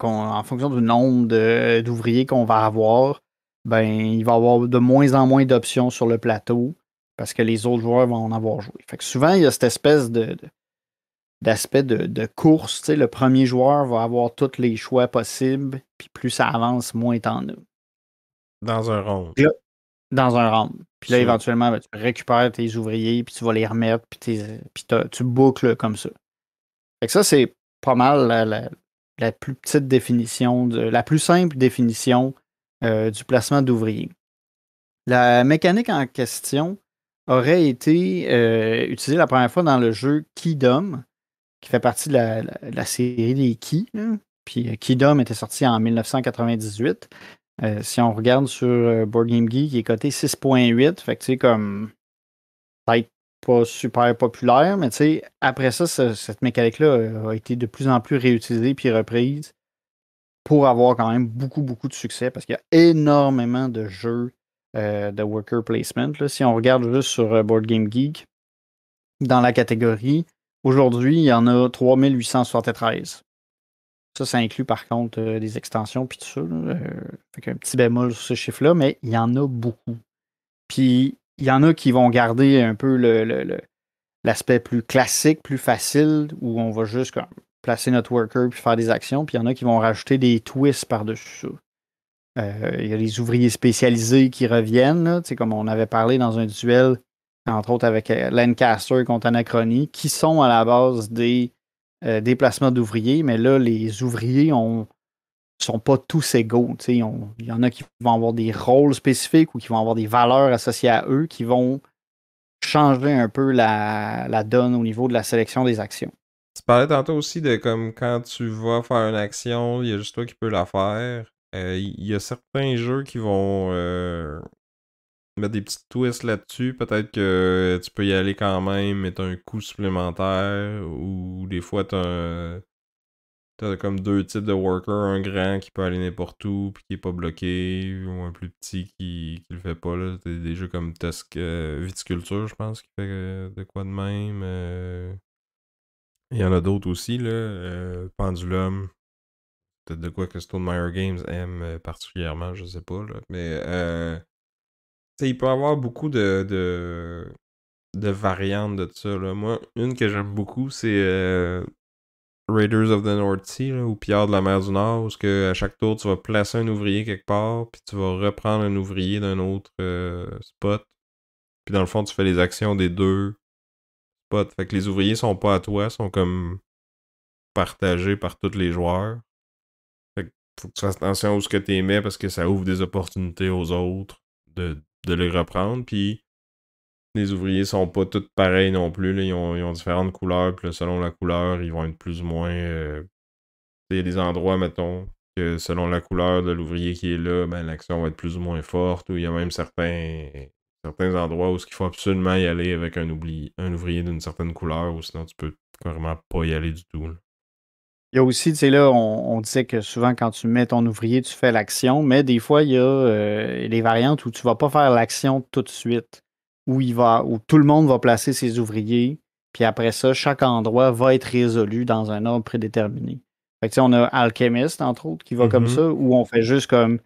en fonction du nombre d'ouvriers qu'on va avoir, ben, il va y avoir de moins en moins d'options sur le plateau parce que les autres joueurs vont en avoir joué. Fait que souvent, il y a cette espèce d'aspect de course. Tu sais, le premier joueur va avoir tous les choix possibles, puis plus ça avance, moins t'en as.
Dans un round.
Puis là, dans un round. Puis là,
Sûr.
éventuellement, ben, tu récupères tes ouvriers, puis tu vas les remettre, puis tu boucles comme ça. Fait que ça, c'est pas mal la plus petite définition, la plus simple définition du placement d'ouvriers. La mécanique en question aurait été utilisée la première fois dans le jeu Keydom, qui fait partie de la série des Keys. Puis Keydom était sorti en 1998. Si on regarde sur Board Game Geek, il est coté 6.8. Fait que tu sais, comme peut-être pas super populaire, mais tu sais, après ça, cette mécanique-là a été de plus en plus réutilisée puis reprise pour avoir quand même beaucoup, beaucoup de succès parce qu'il y a énormément de jeux de worker placement. Là. Si on regarde juste sur Board Game Geek, dans la catégorie, aujourd'hui, il y en a 3873. Ça inclut par contre des extensions puis tout ça. Fait qu'un petit bémol sur ce chiffre-là, mais il y en a beaucoup. Puis il y en a qui vont garder un peu l'aspect plus classique, plus facile, où on va juste comme, placer notre worker puis faire des actions. Puis il y en a qui vont rajouter des twists par-dessus ça. Il y a les ouvriers spécialisés qui reviennent, là, comme on avait parlé dans un duel, entre autres avec Lancaster contre Anachronie, qui sont à la base des déplacements d'ouvriers, mais là, les ouvriers sont pas tous égaux. Il y en a qui vont avoir des rôles spécifiques ou qui vont avoir des valeurs associées à eux qui vont changer un peu la donne au niveau de la sélection des actions.
Tu parlais tantôt aussi de comme quand tu vas faire une action, il y a juste toi qui peux la faire. Il y a certains jeux qui vont mettre des petits twists là-dessus. Peut-être que tu peux y aller quand même, mais t'as un coût supplémentaire. Ou des fois t'as comme deux types de workers, un grand qui peut aller n'importe où puis qui est pas bloqué, ou un plus petit qui le fait pas. Là. T'as des jeux comme Tusk Viticulture, je pense, qui fait de quoi de même. Il y en a d'autres aussi, là. Pendulum. Peut-être de quoi que Stonemaier Games aime particulièrement, je sais pas, là. Mais, tu sais, il peut y avoir beaucoup de variantes de ça, là. Moi, une que j'aime beaucoup, c'est Raiders of the North Sea, là, ou Pillards de la mer du Nord, où que, à chaque tour, tu vas placer un ouvrier quelque part, puis tu vas reprendre un ouvrier d'un autre spot. Puis dans le fond, tu fais les actions des deux spots. Fait que les ouvriers sont pas à toi, sont comme partagés par tous les joueurs. Fait que faut que tu fasses attention à où ce que tu mets parce que ça ouvre des opportunités aux autres de les reprendre. Puis les ouvriers sont pas tous pareils non plus. Là. Ils ont différentes couleurs. Puis là, selon la couleur, ils vont être plus ou moins. Il y a des endroits, mettons, que selon la couleur de l'ouvrier qui est là, ben, l'action va être plus ou moins forte. Ou il y a même certains endroits où il faut absolument y aller avec un ouvrier d'une certaine couleur. Ou sinon, tu peux carrément pas y aller du tout. Là.
Il y a aussi, tu sais, là, on disait que souvent, quand tu mets ton ouvrier, tu fais l'action, mais des fois, il y a des variantes où tu vas pas faire l'action tout de suite, où tout le monde va placer ses ouvriers, puis après ça, chaque endroit va être résolu dans un ordre prédéterminé. Fait que, tu sais, on a Alchemist, entre autres, qui va comme
Mhm.
ça, où on fait juste comme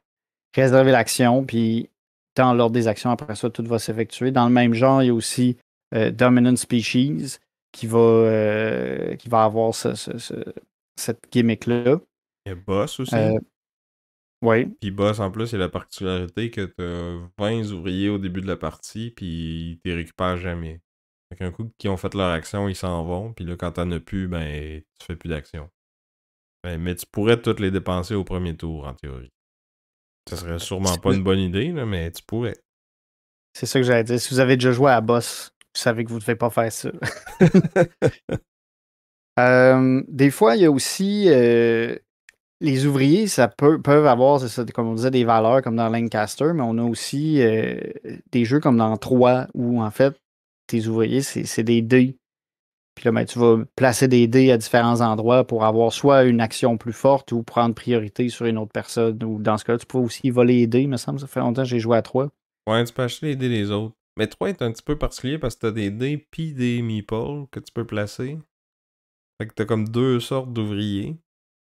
réserver l'action, puis dans l'ordre des actions, après ça, tout va s'effectuer. Dans le même genre, il y a aussi Dominant Species qui va avoir cette gimmick-là.
Il y a Boss aussi.
Euh, oui,
Puis Boss, en plus, il y a la particularité que t'as 20 ouvriers au début de la partie, puis ils les récupèrent jamais. Fait qu'un coup qu'ils ont fait leur action, ils s'en vont, puis là, quand t'en as plus, ben, tu fais plus d'action. Ben, mais tu pourrais toutes les dépenser au premier tour, en théorie. Ça serait sûrement pas une bonne idée, là, mais tu pourrais.
c'est ça que j'allais dire. Si vous avez déjà joué à Boss, vous savez que vous ne devez pas faire ça. Des fois, il y a aussi les ouvriers, peuvent avoir, c'est ça, comme on disait, des valeurs comme dans Lancaster, mais on a aussi des jeux comme dans 3 où en fait, tes ouvriers, c'est des dés. Puis là, ben, tu vas placer des dés à différents endroits pour avoir soit une action plus forte ou prendre priorité sur une autre personne. Ou dans ce cas-là, tu peux aussi voler les dés, il me semble. Ça fait longtemps que j'ai joué à 3.
Ouais, tu peux acheter les dés des autres. Mais 3 est un petit peu particulier parce que t'as des dés pis des meeples que tu peux placer. Fait que t'as comme deux sortes d'ouvriers.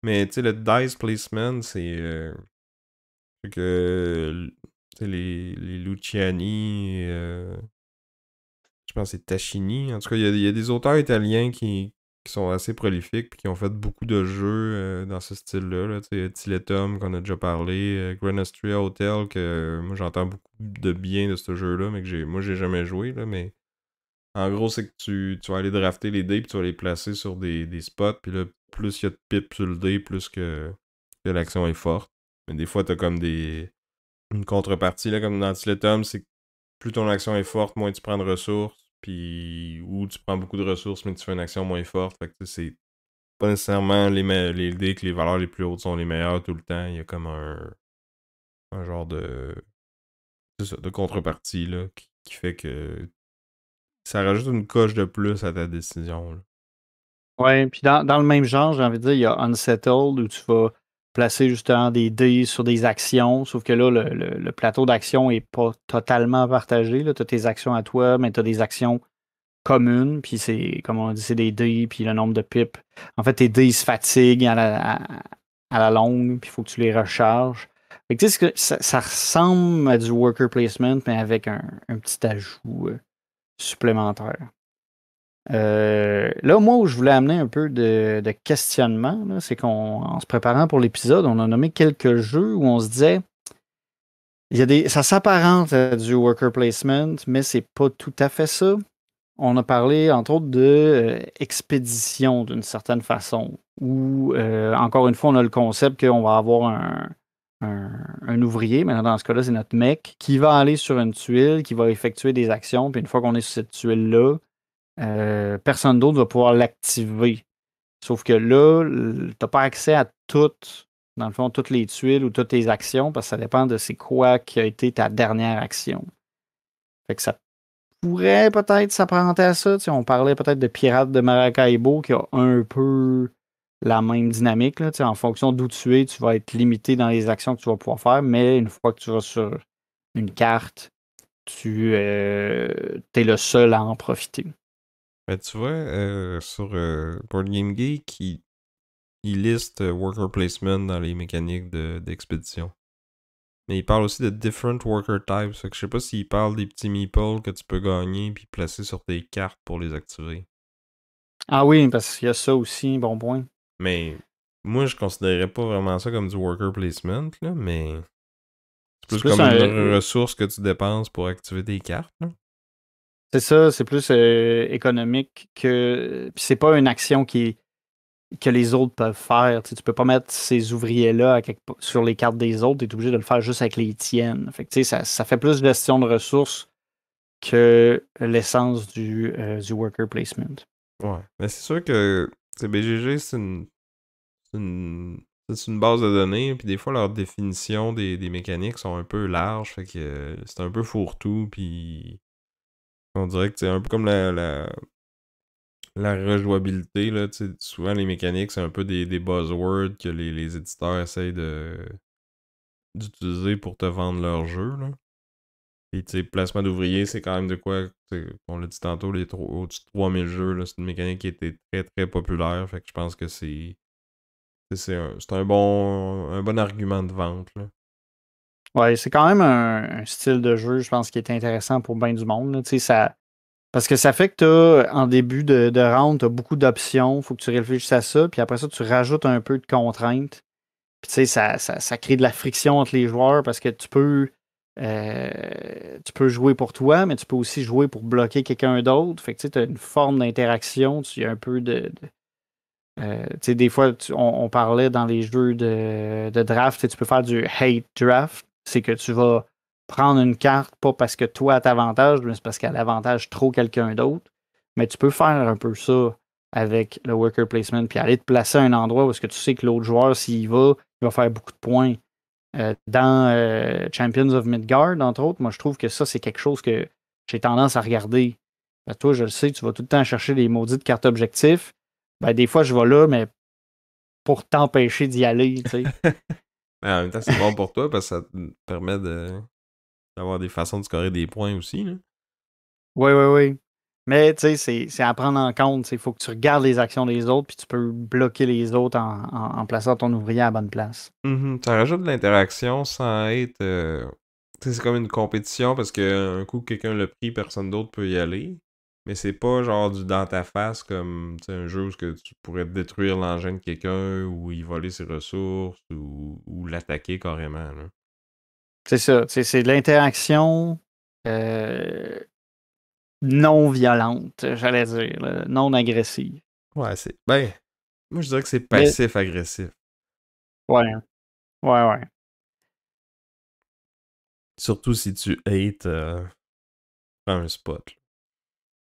Mais tu sais, le dice placement, c'est que tu sais, les Luciani, je pense que c'est Tachini. En tout cas, il y a des auteurs italiens qui sont assez prolifiques puis qui ont fait beaucoup de jeux dans ce style-là. Là. Tu sais, Tiletum, qu'on a déjà parlé, Grand Austria Hotel, que moi j'entends beaucoup de bien de ce jeu-là, mais que moi j'ai jamais joué. Là, mais en gros, c'est que tu vas aller drafter les dés puis tu vas les placer sur des spots. Puis là, plus il y a de pips sur le dé, plus que l'action est forte. Mais des fois, t'as comme une contrepartie, là, comme dans Tiletum, c'est que plus ton action est forte, moins tu prends de ressources. Puis, ou tu prends beaucoup de ressources, mais tu fais une action moins forte. Fait que c'est pas nécessairement les dés que les valeurs les plus hautes sont les meilleures tout le temps. Il y a comme un genre c'est ça, de contrepartie là, qui fait que ça rajoute une coche de plus à ta décision. Là.
Ouais, puis dans le même genre, j'ai envie de dire, il y a Unsettled où tu vas placer justement des dés sur des actions, sauf que là, le plateau d'actions est pas totalement partagé. Tu as tes actions à toi, mais tu as des actions communes, puis c'est, comme on dit, c'est des dés, puis le nombre de pips. En fait, tes dés ils se fatiguent à la longue, puis il faut que tu les recharges. Fait que, tu sais, ça ressemble à du worker placement, mais avec un petit ajout supplémentaire. Là, moi, où je voulais amener un peu de questionnement, là, c'est qu'en se préparant pour l'épisode, on a nommé quelques jeux où on se disait, ça s'apparente à du worker placement, mais c'est pas tout à fait ça. On a parlé, entre autres, de expédition d'une certaine façon, où, encore une fois, on a le concept qu'on va avoir un ouvrier, mais dans ce cas-là, c'est notre mec, qui va aller sur une tuile, qui va effectuer des actions, puis une fois qu'on est sur cette tuile-là, personne d'autre va pouvoir l'activer. Sauf que là, tu n'as pas accès à toutes, dans le fond, toutes les tuiles ou toutes tes actions, parce que ça dépend de c'est quoi qui a été ta dernière action. Fait que ça pourrait peut-être s'apparenter à ça. On parlait peut-être de Pirates de Maracaibo qui a un peu la même dynamique. Là, en fonction d'où tu es, tu vas être limité dans les actions que tu vas pouvoir faire, mais une fois que tu vas sur une carte, tu es le seul à en profiter.
Ben, tu vois, sur Board Game Geek, il liste worker placement dans les mécaniques d'expédition. Mais il parle aussi de different worker types. Fait que je sais pas s'il parle des petits meeples que tu peux gagner puis placer sur tes cartes pour les activer.
Ah oui, parce qu'il y a ça aussi, bon point.
Mais moi, je considérais pas vraiment ça comme du worker placement, là, mais c'est
C'est
plus
plus
comme
un.
une ressource que tu dépenses pour activer tes cartes. Là.
C'est ça, c'est plus économique que. Puis c'est pas une action que les autres peuvent faire. Tu peux pas mettre ces ouvriers-là sur les cartes des autres, tu es obligé de le faire juste avec les tiennes. Fait que, ça fait plus de gestion de ressources que l'essence du worker placement.
Ouais. Mais c'est sûr que BGG, c'est une, c'est une base de données, puis des fois, leurs définitions des mécaniques sont un peu larges, fait que c'est un peu fourre-tout, puis on dirait que c'est un peu comme la rejouabilité, là, souvent les mécaniques, c'est un peu des buzzwords que les éditeurs essayent d'utiliser pour te vendre leur jeu, là. Et tu sais, placement d'ouvriers, c'est quand même de quoi, on l'a dit tantôt, au-dessus de 3000 jeux, là, c'est une mécanique qui était très très populaire, fait que je pense que c'est un bon argument de vente, là.
Ouais, c'est quand même un style de jeu, je pense, qui est intéressant pour bien du monde. Là. Parce que ça fait que en début de round, tu as beaucoup d'options, il faut que tu réfléchisses à ça, puis après ça, tu rajoutes un peu de contraintes. Puis tu sais, ça crée de la friction entre les joueurs parce que tu peux jouer pour toi, mais tu peux aussi jouer pour bloquer quelqu'un d'autre. Fait que tu as une forme d'interaction, tu as un peu tu sais, des fois, on parlait dans les jeux de draft, tu sais, tu peux faire du hate draft. C'est que tu vas prendre une carte, pas parce que toi, tu avantage, mais c'est parce qu'elle avantage trop quelqu'un d'autre. Mais tu peux faire un peu ça avec le worker placement, puis aller te placer à un endroit où est-ce que tu sais que l'autre joueur, s'il va, il va faire beaucoup de points. Dans Champions of Midgard, entre autres, moi, je trouve que ça, c'est quelque chose que j'ai tendance à regarder. Ben, toi, je le sais, tu vas tout le temps chercher les maudites cartes objectifs. Ben, des fois, je vais là, mais pour t'empêcher d'y aller, tu sais.
Mais en même temps, c'est bon pour toi parce que ça te permet d'avoir des façons de scorer des points aussi, là.
Oui, oui, oui. Mais tu sais, c'est à prendre en compte. Il faut que tu regardes les actions des autres, puis tu peux bloquer les autres en plaçant ton ouvrier à la bonne place.
Ça rajoute de l'interaction sans être. Tu sais, c'est comme une compétition parce que un coup que quelqu'un l'a pris, personne d'autre peut y aller. Mais c'est pas genre du dans ta face comme tu sais, un jeu où que tu pourrais détruire l'engin de quelqu'un ou y voler ses ressources ou l'attaquer carrément. Là.
C'est ça. C'est de l'interaction euh, non violente, j'allais dire, là, non agressive.
Ouais, c'est. Ben, moi je dirais que c'est
Mais
passif-agressif.
ouais, ouais.
Surtout si tu hates un spot.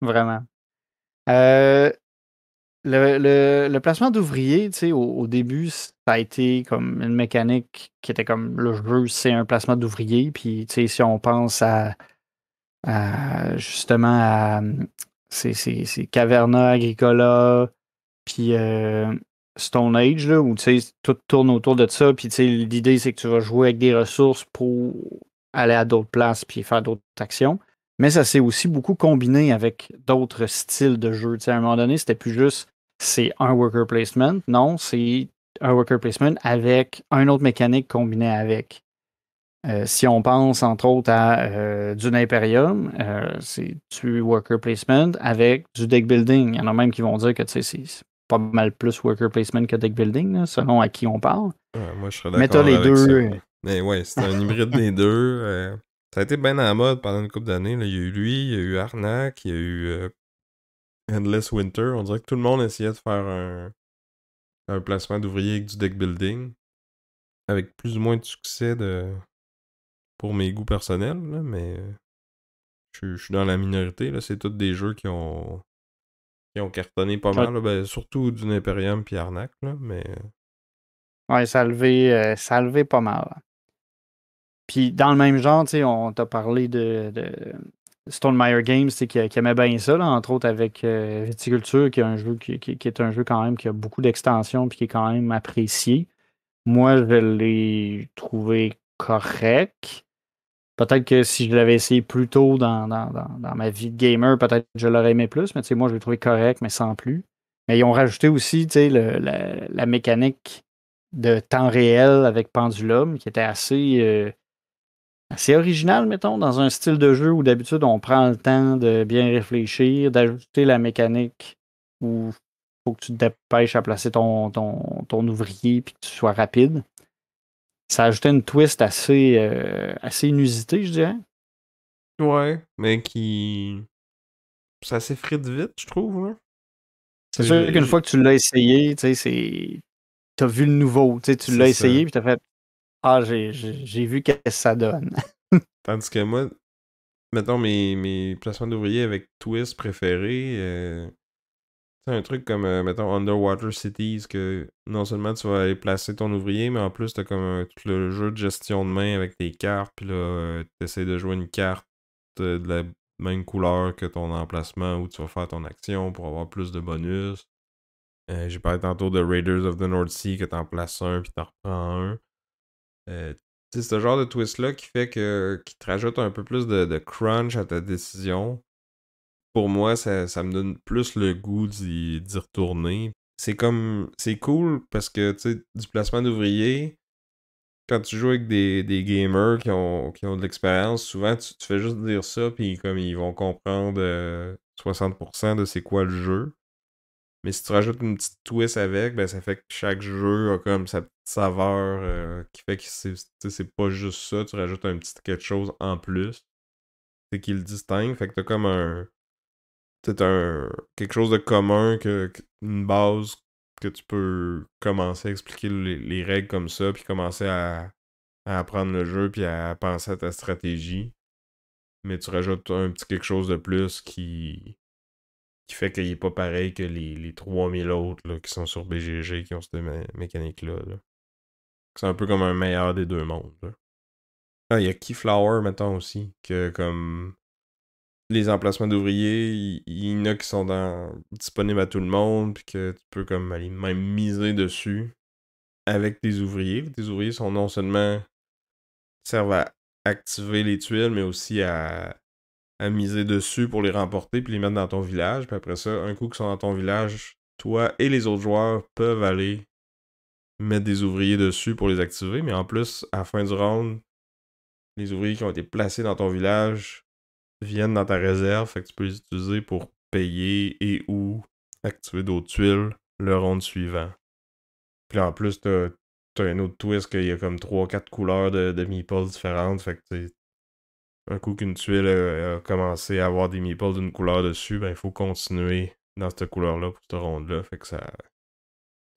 Vraiment. Le placement d'ouvriers, tu sais, au début, ça a été comme une mécanique qui était comme le jeu, c'est un placement d'ouvriers. Puis, tu sais, si on pense justement à c'est Caverna Agricola, puis Stone Age, là, où tu sais, tout tourne autour de ça. Puis, tu sais, l'idée, c'est que tu vas jouer avec des ressources pour aller à d'autres places puis faire d'autres actions. Mais ça s'est aussi beaucoup combiné avec d'autres styles de jeu. Tu sais, à un moment donné, c'était plus juste c'est un worker placement. Non, c'est un worker placement avec un autre mécanique combiné avec. Si on pense entre autres à Dune Imperium, c'est du worker placement avec du deck building. Il y en a même qui vont dire que tu sais, c'est pas mal plus worker placement que deck building, là, selon à qui on parle.
Ouais, moi je serais
Mais t'as
d'accord
les
avec
deux.
ça. Mais ouais, c'est un hybride des deux. Ça a été bien à la mode pendant une couple d'années. Là. Il y a eu lui, il y a eu Arnak, il y a eu Endless Winter. On dirait que tout le monde essayait de faire un placement d'ouvrier avec du deck building. Avec plus ou moins de succès pour mes goûts personnels, là, mais je suis dans la minorité. Là. C'est tous des jeux qui ont cartonné pas mal. Là. Ben, surtout du Imperium puis Arnak, là, mais.
Ouais, ça a levé pas mal. Puis dans le même genre, tu sais, on t'a parlé de Stonemaier Games, tu sais, qui aimait bien ça, là, entre autres avec Viticulture, qui est un jeu qui est un jeu quand même qui a beaucoup d'extensions puis qui est quand même apprécié. Moi, je l'ai trouvé correct. Peut-être que si je l'avais essayé plus tôt dans ma vie de gamer, peut-être que je l'aurais aimé plus, mais tu sais, moi, je l'ai trouvé correct, mais sans plus. Mais ils ont rajouté aussi, tu sais, la mécanique de temps réel avec Pendulum, qui était assez original, mettons, dans un style de jeu où d'habitude on prend le temps de bien réfléchir, d'ajouter la mécanique où il faut que tu te dépêches à placer ton ouvrier puis que tu sois rapide. Ça ajoutait une twist assez inusitée, je dirais.
Ouais, mais qui. Ça s'effrite vite, je trouve. Hein.
C'est sûr qu'une fois que tu l'as essayé, tu sais, t'as vu le nouveau, tu sais, tu
C'est
l'as
ça.
essayé puis t'as fait Ah, j'ai vu qu'est-ce que ça donne.
Tandis que moi, mettons mes placements d'ouvriers avec twist préférés, c'est un truc comme, mettons, Underwater Cities, que non seulement tu vas aller placer ton ouvrier, mais en plus t'as comme tout le jeu de gestion de main avec tes cartes, puis là, t'essaies de jouer une carte de la même couleur que ton emplacement où tu vas faire ton action pour avoir plus de bonus. J'ai parlé tantôt de Raiders of the North Sea, que t'en places un, puis t'en reprends un. C'est ce genre de twist-là qui te rajoute un peu plus de crunch à ta décision. Pour moi, ça me donne plus le goût d'y retourner. C'est cool parce que, tu sais, du placement d'ouvriers, quand tu joues avec des gamers qui ont de l'expérience, souvent tu fais juste dire ça, puis comme ils vont comprendre 60% de c'est quoi le jeu. Mais si tu rajoutes une petite twist avec, ben ça fait que chaque jeu a comme sa petite saveur qui fait que c'est pas juste ça, tu rajoutes un petit quelque chose en plus. C'est qui le distingue, fait que t'as comme quelque chose de commun, une base que tu peux commencer à expliquer les règles comme ça, puis commencer à apprendre le jeu, puis à penser à ta stratégie. Mais tu rajoutes un petit quelque chose de plus qui fait qu'il est pas pareil que les 3000 autres là, qui sont sur BGG qui ont cette mécanique-là. Là. C'est un peu comme un meilleur des deux mondes. Là. Ah, il y a Keyflower, mettons aussi, que comme les emplacements d'ouvriers, il y en a qui sont disponibles à tout le monde, puis que tu peux comme aller même miser dessus avec tes ouvriers. Tes ouvriers sont non seulement servent à activer les tuiles, mais aussi à miser dessus pour les remporter puis les mettre dans ton village. Puis après ça, un coup qu'ils sont dans ton village, toi et les autres joueurs peuvent aller mettre des ouvriers dessus pour les activer. Mais en plus, à la fin du round, les ouvriers qui ont été placés dans ton village viennent dans ta réserve. Fait que tu peux les utiliser pour payer et ou activer d'autres tuiles le round suivant. Puis en plus, t'as un autre twist qu'il y a comme 3-4 couleurs de meeples différentes. Fait que tu un coup qu'une tuile a commencé à avoir des meeples d'une couleur dessus, ben il faut continuer dans cette couleur-là pour cette ronde-là. Fait que ça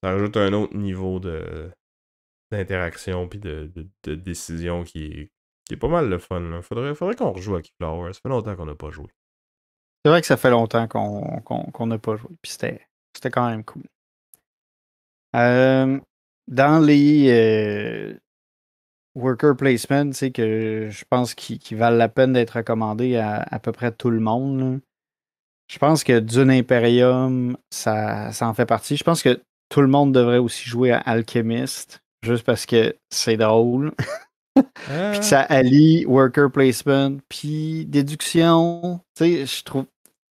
rajoute un autre niveau d'interaction puis de décision qui est pas mal le fun. Là. Faudrait qu'on rejoue à Keyflower. Ça fait longtemps qu'on n'a pas joué.
C'est vrai que ça fait longtemps qu'on n'a pas joué. Puis c'était quand même cool. Dans les worker placement, tu sais, que je pense qu'ils valent la peine d'être recommandés à peu près tout le monde. Là. Je pense que Dune Imperium, ça en fait partie. Je pense que tout le monde devrait aussi jouer à Alchemist, juste parce que c'est drôle. Puis ça allie worker placement, puis déduction. Tu sais, je trouve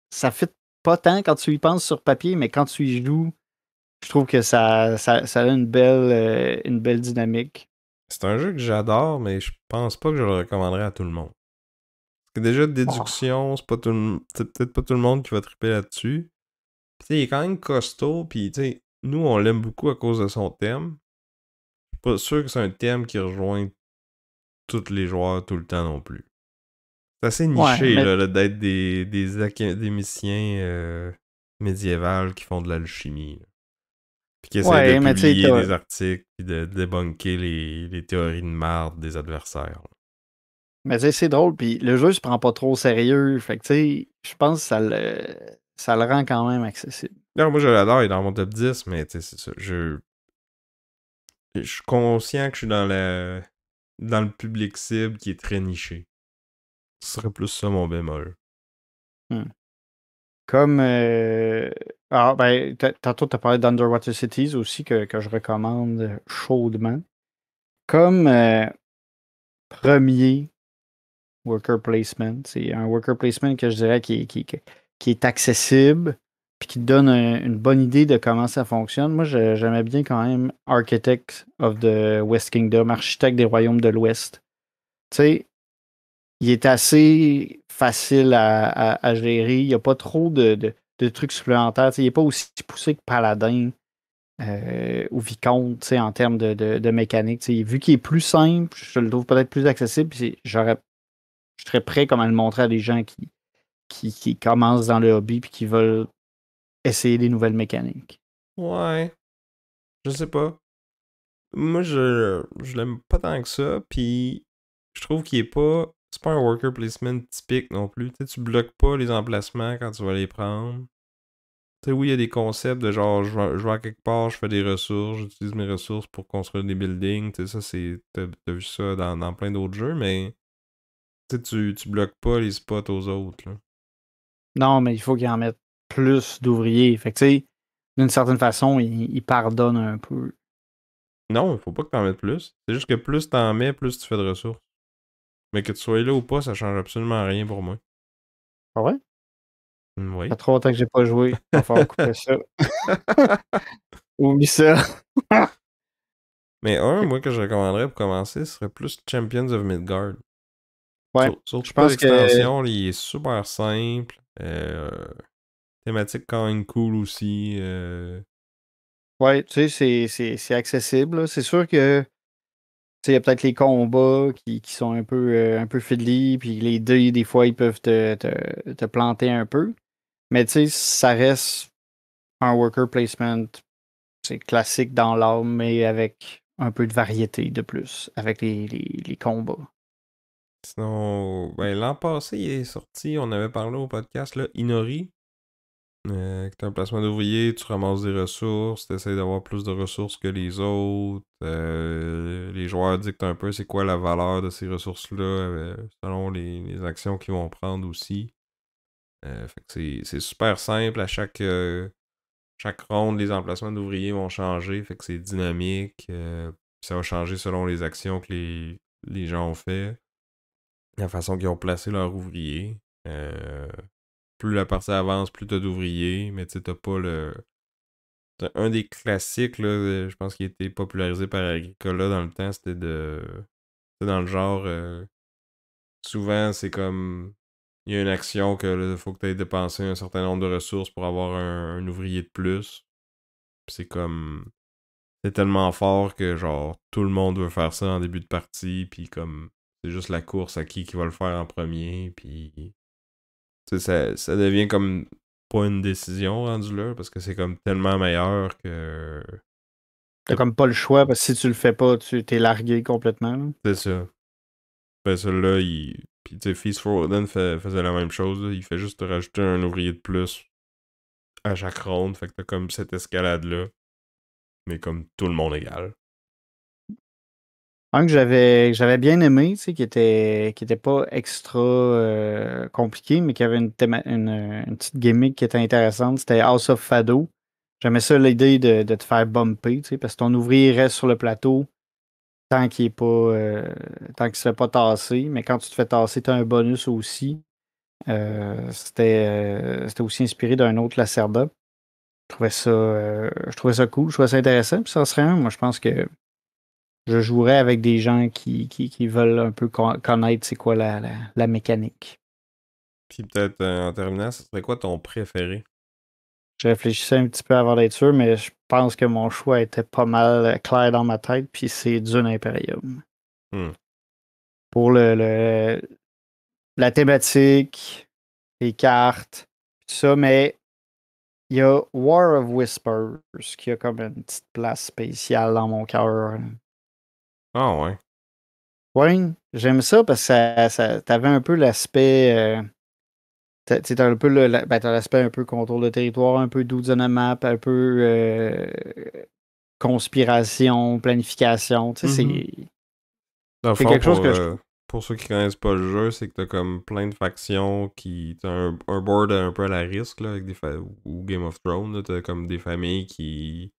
ça fit pas tant quand tu y penses sur papier, mais quand tu y joues, je trouve que ça a une belle dynamique.
C'est un jeu que j'adore, mais je pense pas que je le recommanderais à tout le monde. Parce que déjà, déduction, c'est peut-être pas tout le monde qui va triper là-dessus. Puis tu sais, il est quand même costaud, puis tu sais, nous, on l'aime beaucoup à cause de son thème. Je suis pas sûr que c'est un thème qui rejoint tous les joueurs tout le temps non plus. C'est assez niché,
Ouais,
là, d'être des académiciens médiévals qui font de l'alchimie. Là. Puis qui essaient de
mais tu sais,
publier des articles, puis de débunker les théories de marde des adversaires. Là.
mais tu sais, c'est drôle, puis le jeu se prend pas trop au sérieux. Fait que tu sais, je pense que ça le rend quand même accessible.
Non, moi je l'adore, il est dans mon top 10, mais tu sais, c'est ça. Je suis conscient que je suis dans le public cible qui est très niché. Ce serait plus ça mon bémol.
Hmm. Comme. Ben, tantôt, tu as parlé d'Underwater Cities aussi, que je recommande chaudement. Comme premier worker placement, c'est un worker placement que je dirais qui est accessible, puis qui te donne une bonne idée de comment ça fonctionne. Moi, j'aimais bien quand même Architect of the West Kingdom, architecte des royaumes de l'Ouest. Tu sais, il est assez facile à gérer. Il n'y a pas trop de trucs supplémentaires. Il n'est pas aussi poussé que Paladin ou Vicomte en termes de mécanique. Vu qu'il est plus simple, je le trouve peut-être plus accessible. Je serais prêt comme à le montrer à des gens qui commencent dans le hobby et qui veulent essayer des nouvelles mécaniques.
Ouais, je sais pas. Moi, je l'aime pas tant que ça, puis je trouve qu'il est pas... C'est pas un worker placement typique non plus. Tu sais, tu bloques pas les emplacements quand tu vas les prendre. Tu sais, oui, il y a des concepts de genre, je vais à quelque part, je fais des ressources, j'utilise mes ressources pour construire des buildings. Tu sais, ça, c'est... T'as vu ça dans plein d'autres jeux, mais... Tu sais, tu bloques pas les spots aux autres, là.
Non, mais il faut qu'ils en mettent plus d'ouvriers. Fait que, tu sais, d'une certaine façon, ils pardonnent un peu.
Non, il faut pas que t'en mettes plus. C'est juste que plus t'en mets, plus tu fais de ressources. Mais que tu sois là ou pas, ça change absolument rien pour moi.
Ah ouais? Ça
Oui.
fait trop longtemps que j'ai pas joué. Il va falloir couper ça. Oublie ça.
Mais moi, que je recommanderais pour commencer, ce serait plus Champions of Midgard.
Ouais.
Surtout
Je
pas
pense que.
l'extension, il est super simple. Thématique quand même cool aussi.
Ouais, tu sais, c'est accessible. Là. C'est sûr que. Tu sais, il y a peut-être les combats qui sont un peu fiddly, puis les dés, des fois, ils peuvent te planter un peu. Mais tu sais, ça reste un worker placement. C'est classique dans l'âme, mais avec un peu de variété de plus, avec les combats.
Sinon, ben, l'an passé, il est sorti, on avait parlé au podcast, là, Inori. Que t'as un placement d'ouvrier, tu ramasses des ressources, t'essayes d'avoir plus de ressources que les autres. Les joueurs dictent un peu c'est quoi la valeur de ces ressources-là selon les actions qu'ils vont prendre aussi. Fait que c'est super simple. À chaque ronde, les emplacements d'ouvriers vont changer. Fait que c'est dynamique. Ça va changer selon les actions que les gens ont fait. La façon qu'ils ont placé leurs ouvriers. Euh, Plus la partie avance, plus t'as d'ouvriers, mais tu sais, t'as pas le... Un des classiques, là, je pense qu'il a été popularisé par Agricola dans le temps, c'était de... C'était dans le genre... souvent, c'est comme... Il y a une action que là, faut que tu aies dépensé un certain nombre de ressources pour avoir un ouvrier de plus. Puis c'est comme... C'est tellement fort que, genre, tout le monde veut faire ça en début de partie, puis comme... C'est juste la course à qui va le faire en premier, puis... Tu sais, ça devient comme pas une décision rendue là, parce que c'est comme tellement meilleur que...
T'as comme pas le choix, parce que si tu le fais pas, tu t'es largué complètement, là.
C'est ça. Ben celui-là, il... Puis tu sais, Feast for Odin faisait la même chose, là. Il fait juste te rajouter un ouvrier de plus à chaque ronde, fait que t'as comme cette escalade-là, mais comme tout le monde égal.
Un que j'avais bien aimé, tu sais, qui était pas extra compliqué, mais qui avait une petite gimmick qui était intéressante, c'était House of Fado. J'aimais ça l'idée de te faire bumper, tu sais, parce que ton ouvrier reste sur le plateau tant qu'il est pas tant qu'il se fait pas tasser, mais quand tu te fais tasser, tu as un bonus aussi. C'était aussi inspiré d'un autre Lacerda. Je trouvais ça cool, je trouvais ça intéressant, puis ça serait un, moi je pense que je jouerais avec des gens qui veulent un peu connaître c'est quoi la mécanique.
Puis peut-être en terminant, ce serait quoi ton préféré?
Je réfléchissais un petit peu avant d'être sûr, mais je pense que mon choix était pas mal clair dans ma tête, puis c'est Dune Imperium.
Hmm.
Pour la thématique, les cartes, tout ça, mais il y a War of Whispers qui a comme une petite place spéciale dans mon cœur.
Ah ouais.
Ouais, j'aime ça parce que t'avais un peu l'aspect. T'as un peu t'as l'aspect un peu contrôle de territoire, un peu doutes on a map, un peu conspiration, planification. Tu sais,
Mhm. Dans le
c'est
fond,
quelque chose que je trouve.
pour ceux qui connaissent pas le jeu, c'est que t'as comme plein de factions qui... T'as un board un peu à la risque, là, avec ou Game of Thrones, là, t'as comme des familles qui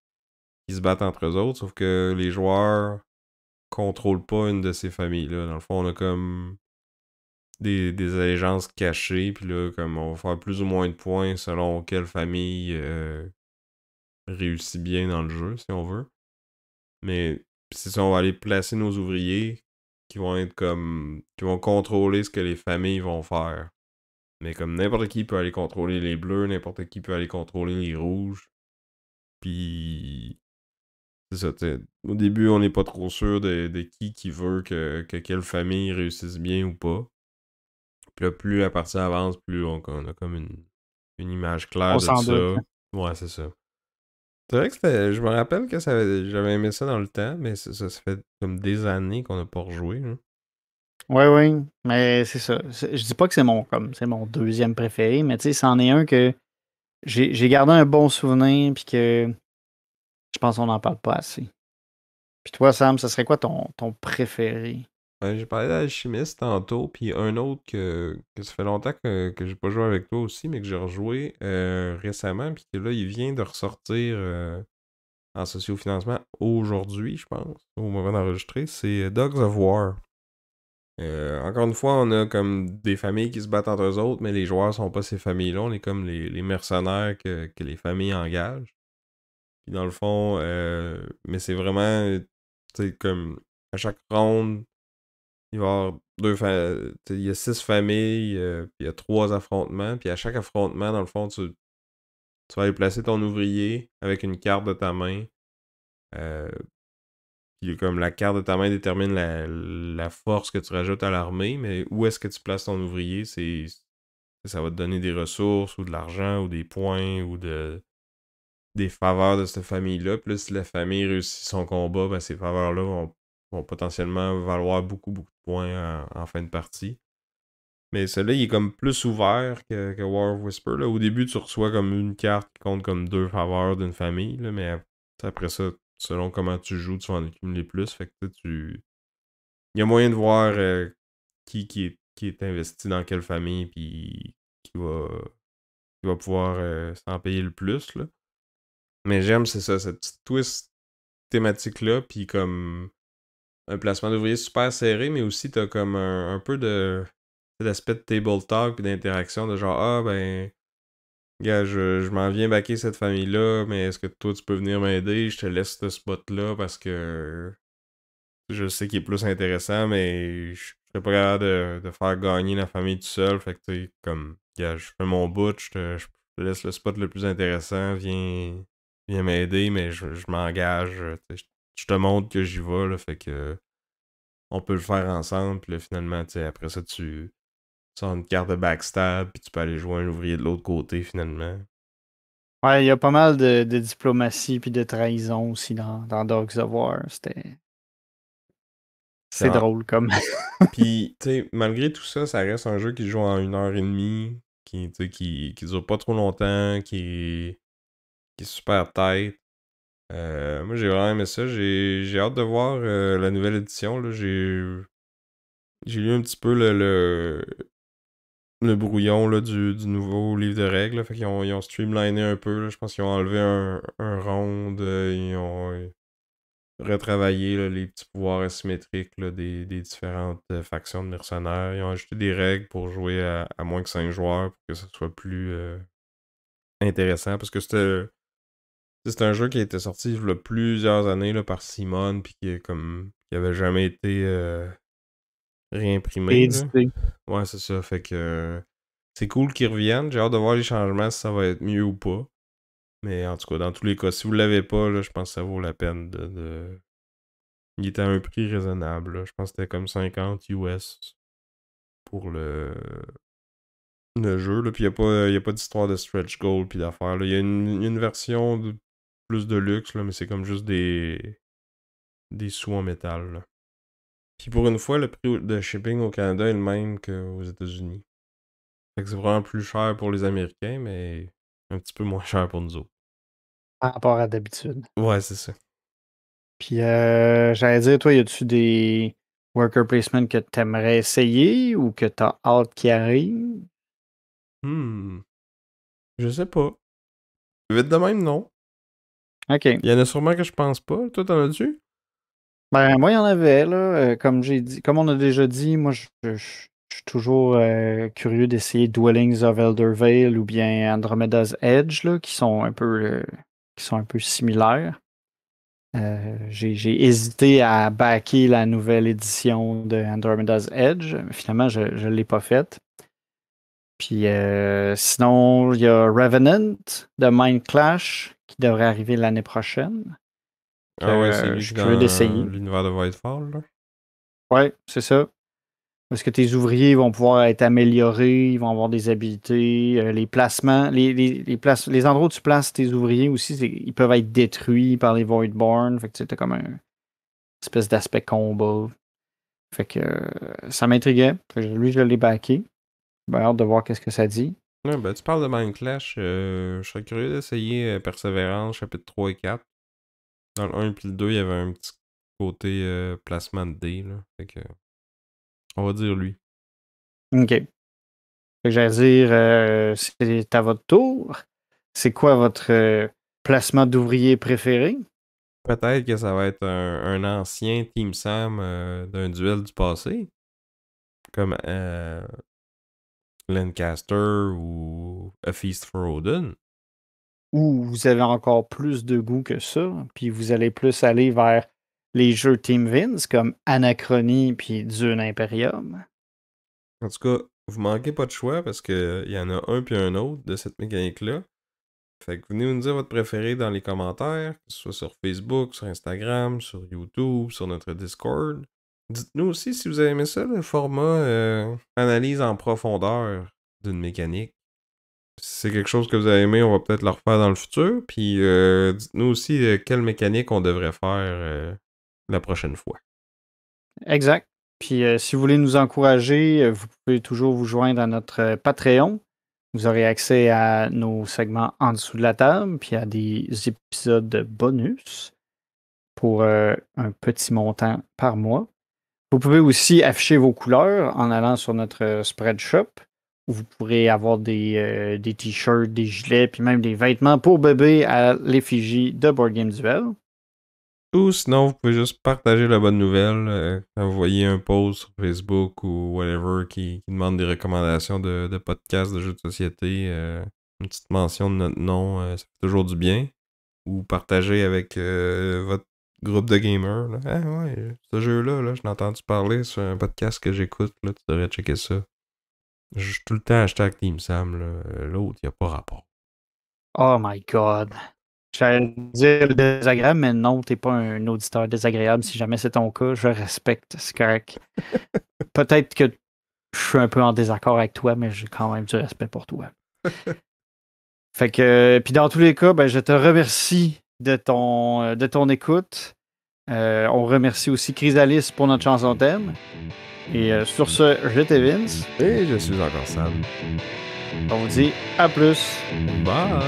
se battent entre eux autres, sauf que les joueurs contrôlent pas une de ces familles-là. Dans le fond, on a comme des allégeances cachées, puis là, comme on va faire plus ou moins de points selon quelle famille réussit bien dans le jeu, si on veut. Mais c'est ça, on va aller placer nos ouvriers qui vont être comme... qui vont contrôler ce que les familles vont faire. Mais comme n'importe qui peut aller contrôler les bleus, n'importe qui peut aller contrôler les rouges. Puis... C'est ça, au début, on n'est pas trop sûr de qui veut que quelle famille réussisse bien ou pas. Puis là, plus la partie avance, plus on a comme une image
On
claire de
s'en doute.
ça. Ouais, c'est ça. C'est vrai que je me rappelle que j'avais aimé ça dans le temps, mais ça fait comme des années qu'on n'a pas rejoué, hein.
Oui, oui, mais c'est ça. Je dis pas que c'est mon deuxième préféré, mais tu sais, c'en est un que j'ai gardé un bon souvenir, puis que je pense qu'on n'en parle pas assez. Puis toi, Sam, ce serait quoi ton préféré?
Ouais, j'ai parlé d'Alchimiste tantôt, puis un autre que ça fait longtemps que j'ai pas joué avec toi aussi, mais que j'ai rejoué récemment, puis que là, il vient de ressortir en socio-financement aujourd'hui, je pense, au moment d'enregistrer, c'est Dogs of War. Encore une fois, on a comme des familles qui se battent entre eux autres, mais les joueurs sont pas ces familles-là, on est comme les mercenaires que les familles engagent. Puis dans le fond, mais c'est vraiment, tu sais, comme à chaque ronde, il va y avoir il y a 6 familles, puis il y a 3 affrontements, puis à chaque affrontement, dans le fond, tu vas aller placer ton ouvrier avec une carte de ta main. Euh, Puis comme la carte de ta main détermine la force que tu rajoutes à l'armée, mais où est-ce que tu places ton ouvrier, ça va te donner des ressources ou de l'argent ou des points ou des faveurs de cette famille-là. Puis là, si la famille réussit son combat, ben ces faveurs-là vont potentiellement valoir beaucoup, beaucoup de points en fin de partie. Mais celui-là, il est comme plus ouvert que War of Whisper, là. Au début, tu reçois comme une carte qui compte comme 2 faveurs d'une famille, là, mais après ça, selon comment tu joues, tu vas en accumuler plus. Fait que il y a moyen de voir qui est investi dans quelle famille, puis qui va pouvoir s'en payer le plus, là. Mais j'aime, c'est ça, cette petite twist thématique-là, puis comme un placement d'ouvrier super serré, mais aussi t'as comme un peu de... l'aspect de table talk puis d'interaction de genre, ah ben, gars, je m'en viens backer cette famille-là, mais est-ce que toi tu peux venir m'aider? Je te laisse ce spot-là parce que je sais qu'il est plus intéressant, mais je serais pas capable de faire gagner la famille tout seul. Fait que tu sais, comme, gars, je fais mon bout, je te laisse le spot le plus intéressant, viens m'aider, mais je m'engage, tu sais, je te montre que j'y vais, là, fait que on peut le faire ensemble, puis là, finalement, tu sais, après ça, tu sors une carte de backstab, puis tu peux aller jouer un ouvrier de l'autre côté, finalement.
Ouais, il y a pas mal de diplomatie puis de trahison aussi dans Dogs of War.
C'est
C'est drôle comme.
Puis, tu sais, malgré tout ça, ça reste un jeu qui joue en 1 heure et demie, tu sais, qui dure pas trop longtemps, qui est super tight. Moi, j'ai vraiment aimé ça. J'ai hâte de voir la nouvelle édition. Là. J'ai lu un petit peu le brouillon là, du nouveau livre de règles. Là. Fait ils ont streamliné un peu. Là. Je pense qu'ils ont enlevé un round. Ils ont retravaillé là, les petits pouvoirs asymétriques là, des différentes factions de mercenaires. Ils ont ajouté des règles pour jouer à moins que 5 joueurs pour que ça soit plus intéressant. Parce que c'est un jeu qui a été sorti il y a plusieurs années là, par Simone puis qui avait jamais été réimprimé. Là.
Réédité.
Ouais, c'est ça. Fait que c'est cool qu'ils reviennent. J'ai hâte de voir les changements, si ça va être mieux ou pas. Mais en tout cas, dans tous les cas, si vous l'avez pas, là, je pense que ça vaut la peine Il était à un prix raisonnable. Là. Je pense que c'était comme 50 US pour le jeu. Là. Puis il n'y a pas d'histoire de stretch goal puis d'affaires. Il y a une version plus de luxe, là, mais c'est comme juste des sous en métal. Là. Puis pour une fois, le prix de shipping au Canada est le même qu'aux États-Unis. Fait que c'est vraiment plus cher pour les Américains, mais un petit peu moins cher pour nous autres.
Par rapport à d'habitude.
Ouais, c'est ça.
Puis j'allais dire, toi, y a-tu des worker placement que t'aimerais essayer ou que t'as hâte qu'ils arrivent?
Hmm. Je sais pas. Vite de même, non.
OK.
Il y en a sûrement que je pense pas. Toi, t'en as-tu?
Ben, moi, il y en avait, là. Comme j'ai dit, comme on a déjà dit, moi, je suis toujours curieux d'essayer Dwellings of Eldervale ou bien Andromeda's Edge, là, qui sont un peu similaires. J'ai hésité à backer la nouvelle édition de Andromeda's Edge, mais finalement, je ne l'ai pas faite. Puis sinon, il y a Revenant de Mind Clash qui devrait arriver l'année prochaine.
Ah ouais, c'est
Je
lui
suis
qui est
curieux
dans
d'essayer.
l'univers de Voidfall, là.
Ouais, c'est ça. Parce que tes ouvriers vont pouvoir être améliorés, ils vont avoir des habiletés, les placements, les endroits où tu places tes ouvriers aussi, ils peuvent être détruits par les Voidborn. Fait que tu as comme un espèce d'aspect combat. Fait que ça m'intriguait. Fait que lui, je l'ai backé. J'ai hâte de voir qu'est-ce que ça dit.
Ouais, ben, tu parles de Mind Clash. Je serais curieux d'essayer Persévérance, chapitre 3 et 4. Dans le 1 et le 2, il y avait un petit côté placement de dés, là. Fait que, on va dire lui.
OK. Fait que j'allais dire, c'est à votre tour. C'est quoi votre placement d'ouvrier préféré?
Peut-être que ça va être un ancien Team Sam d'un duel du passé. Comme Lancaster ou A Feast for Odin.
Ou vous avez encore plus de goût que ça, puis vous allez plus aller vers les jeux Team Vince comme Anachronie puis Dune Imperium.
En tout cas, vous manquez pas de choix parce que il y en a un puis un autre de cette mécanique-là. Fait que venez nous dire votre préféré dans les commentaires, que ce soit sur Facebook, sur Instagram, sur YouTube, sur notre Discord. Dites-nous aussi si vous avez aimé ça, le format analyse en profondeur d'une mécanique. Si c'est quelque chose que vous avez aimé, on va peut-être le refaire dans le futur. Puis dites-nous aussi quelle mécanique on devrait faire la prochaine fois.
Exact. Puis si vous voulez nous encourager, vous pouvez toujours vous joindre à notre Patreon. Vous aurez accès à nos segments en dessous de la table, puis à des épisodes bonus pour un petit montant par mois. Vous pouvez aussi afficher vos couleurs en allant sur notre spread shop, où vous pourrez avoir des t-shirts, des gilets, puis même des vêtements pour bébé à l'effigie de Board Game Duel.
Ou sinon, vous pouvez juste partager la bonne nouvelle quand vous voyez un post sur Facebook ou whatever qui demande des recommandations de podcasts de jeux de société. Une petite mention de notre nom, ça fait toujours du bien. Ou partager avec votre groupe de gamers. Là. Ah ouais, ce jeu-là, là, je l'ai entendu parler sur un podcast que j'écoute. Là, tu devrais checker ça. Je suis tout le temps hashtag Team Sam. Là. L'autre, il n'y a pas rapport.
Oh my God. J'allais dire désagréable, mais non, t'es pas un auditeur désagréable. Si jamais c'est ton cas, je respecte, c'est correct. Peut-être que je suis un peu en désaccord avec toi, mais j'ai quand même du respect pour toi. Fait que, puis dans tous les cas, ben, je te remercie de ton écoute. On remercie aussi Chrysalis pour notre chanson thème. Et sur ce, j'étais Vince.
Et je suis encore Sam.
On vous dit à plus.
Bye!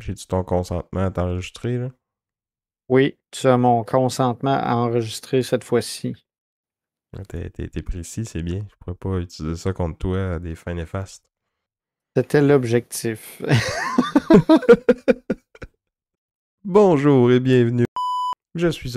J'ai-tu ton consentement à t'enregistrer, là?
Oui, tu as mon consentement à enregistrer cette fois-ci.
T'es précis, c'est bien. Je pourrais pas utiliser ça contre toi à des fins néfastes.
C'était l'objectif.
Bonjour et bienvenue. Je suis...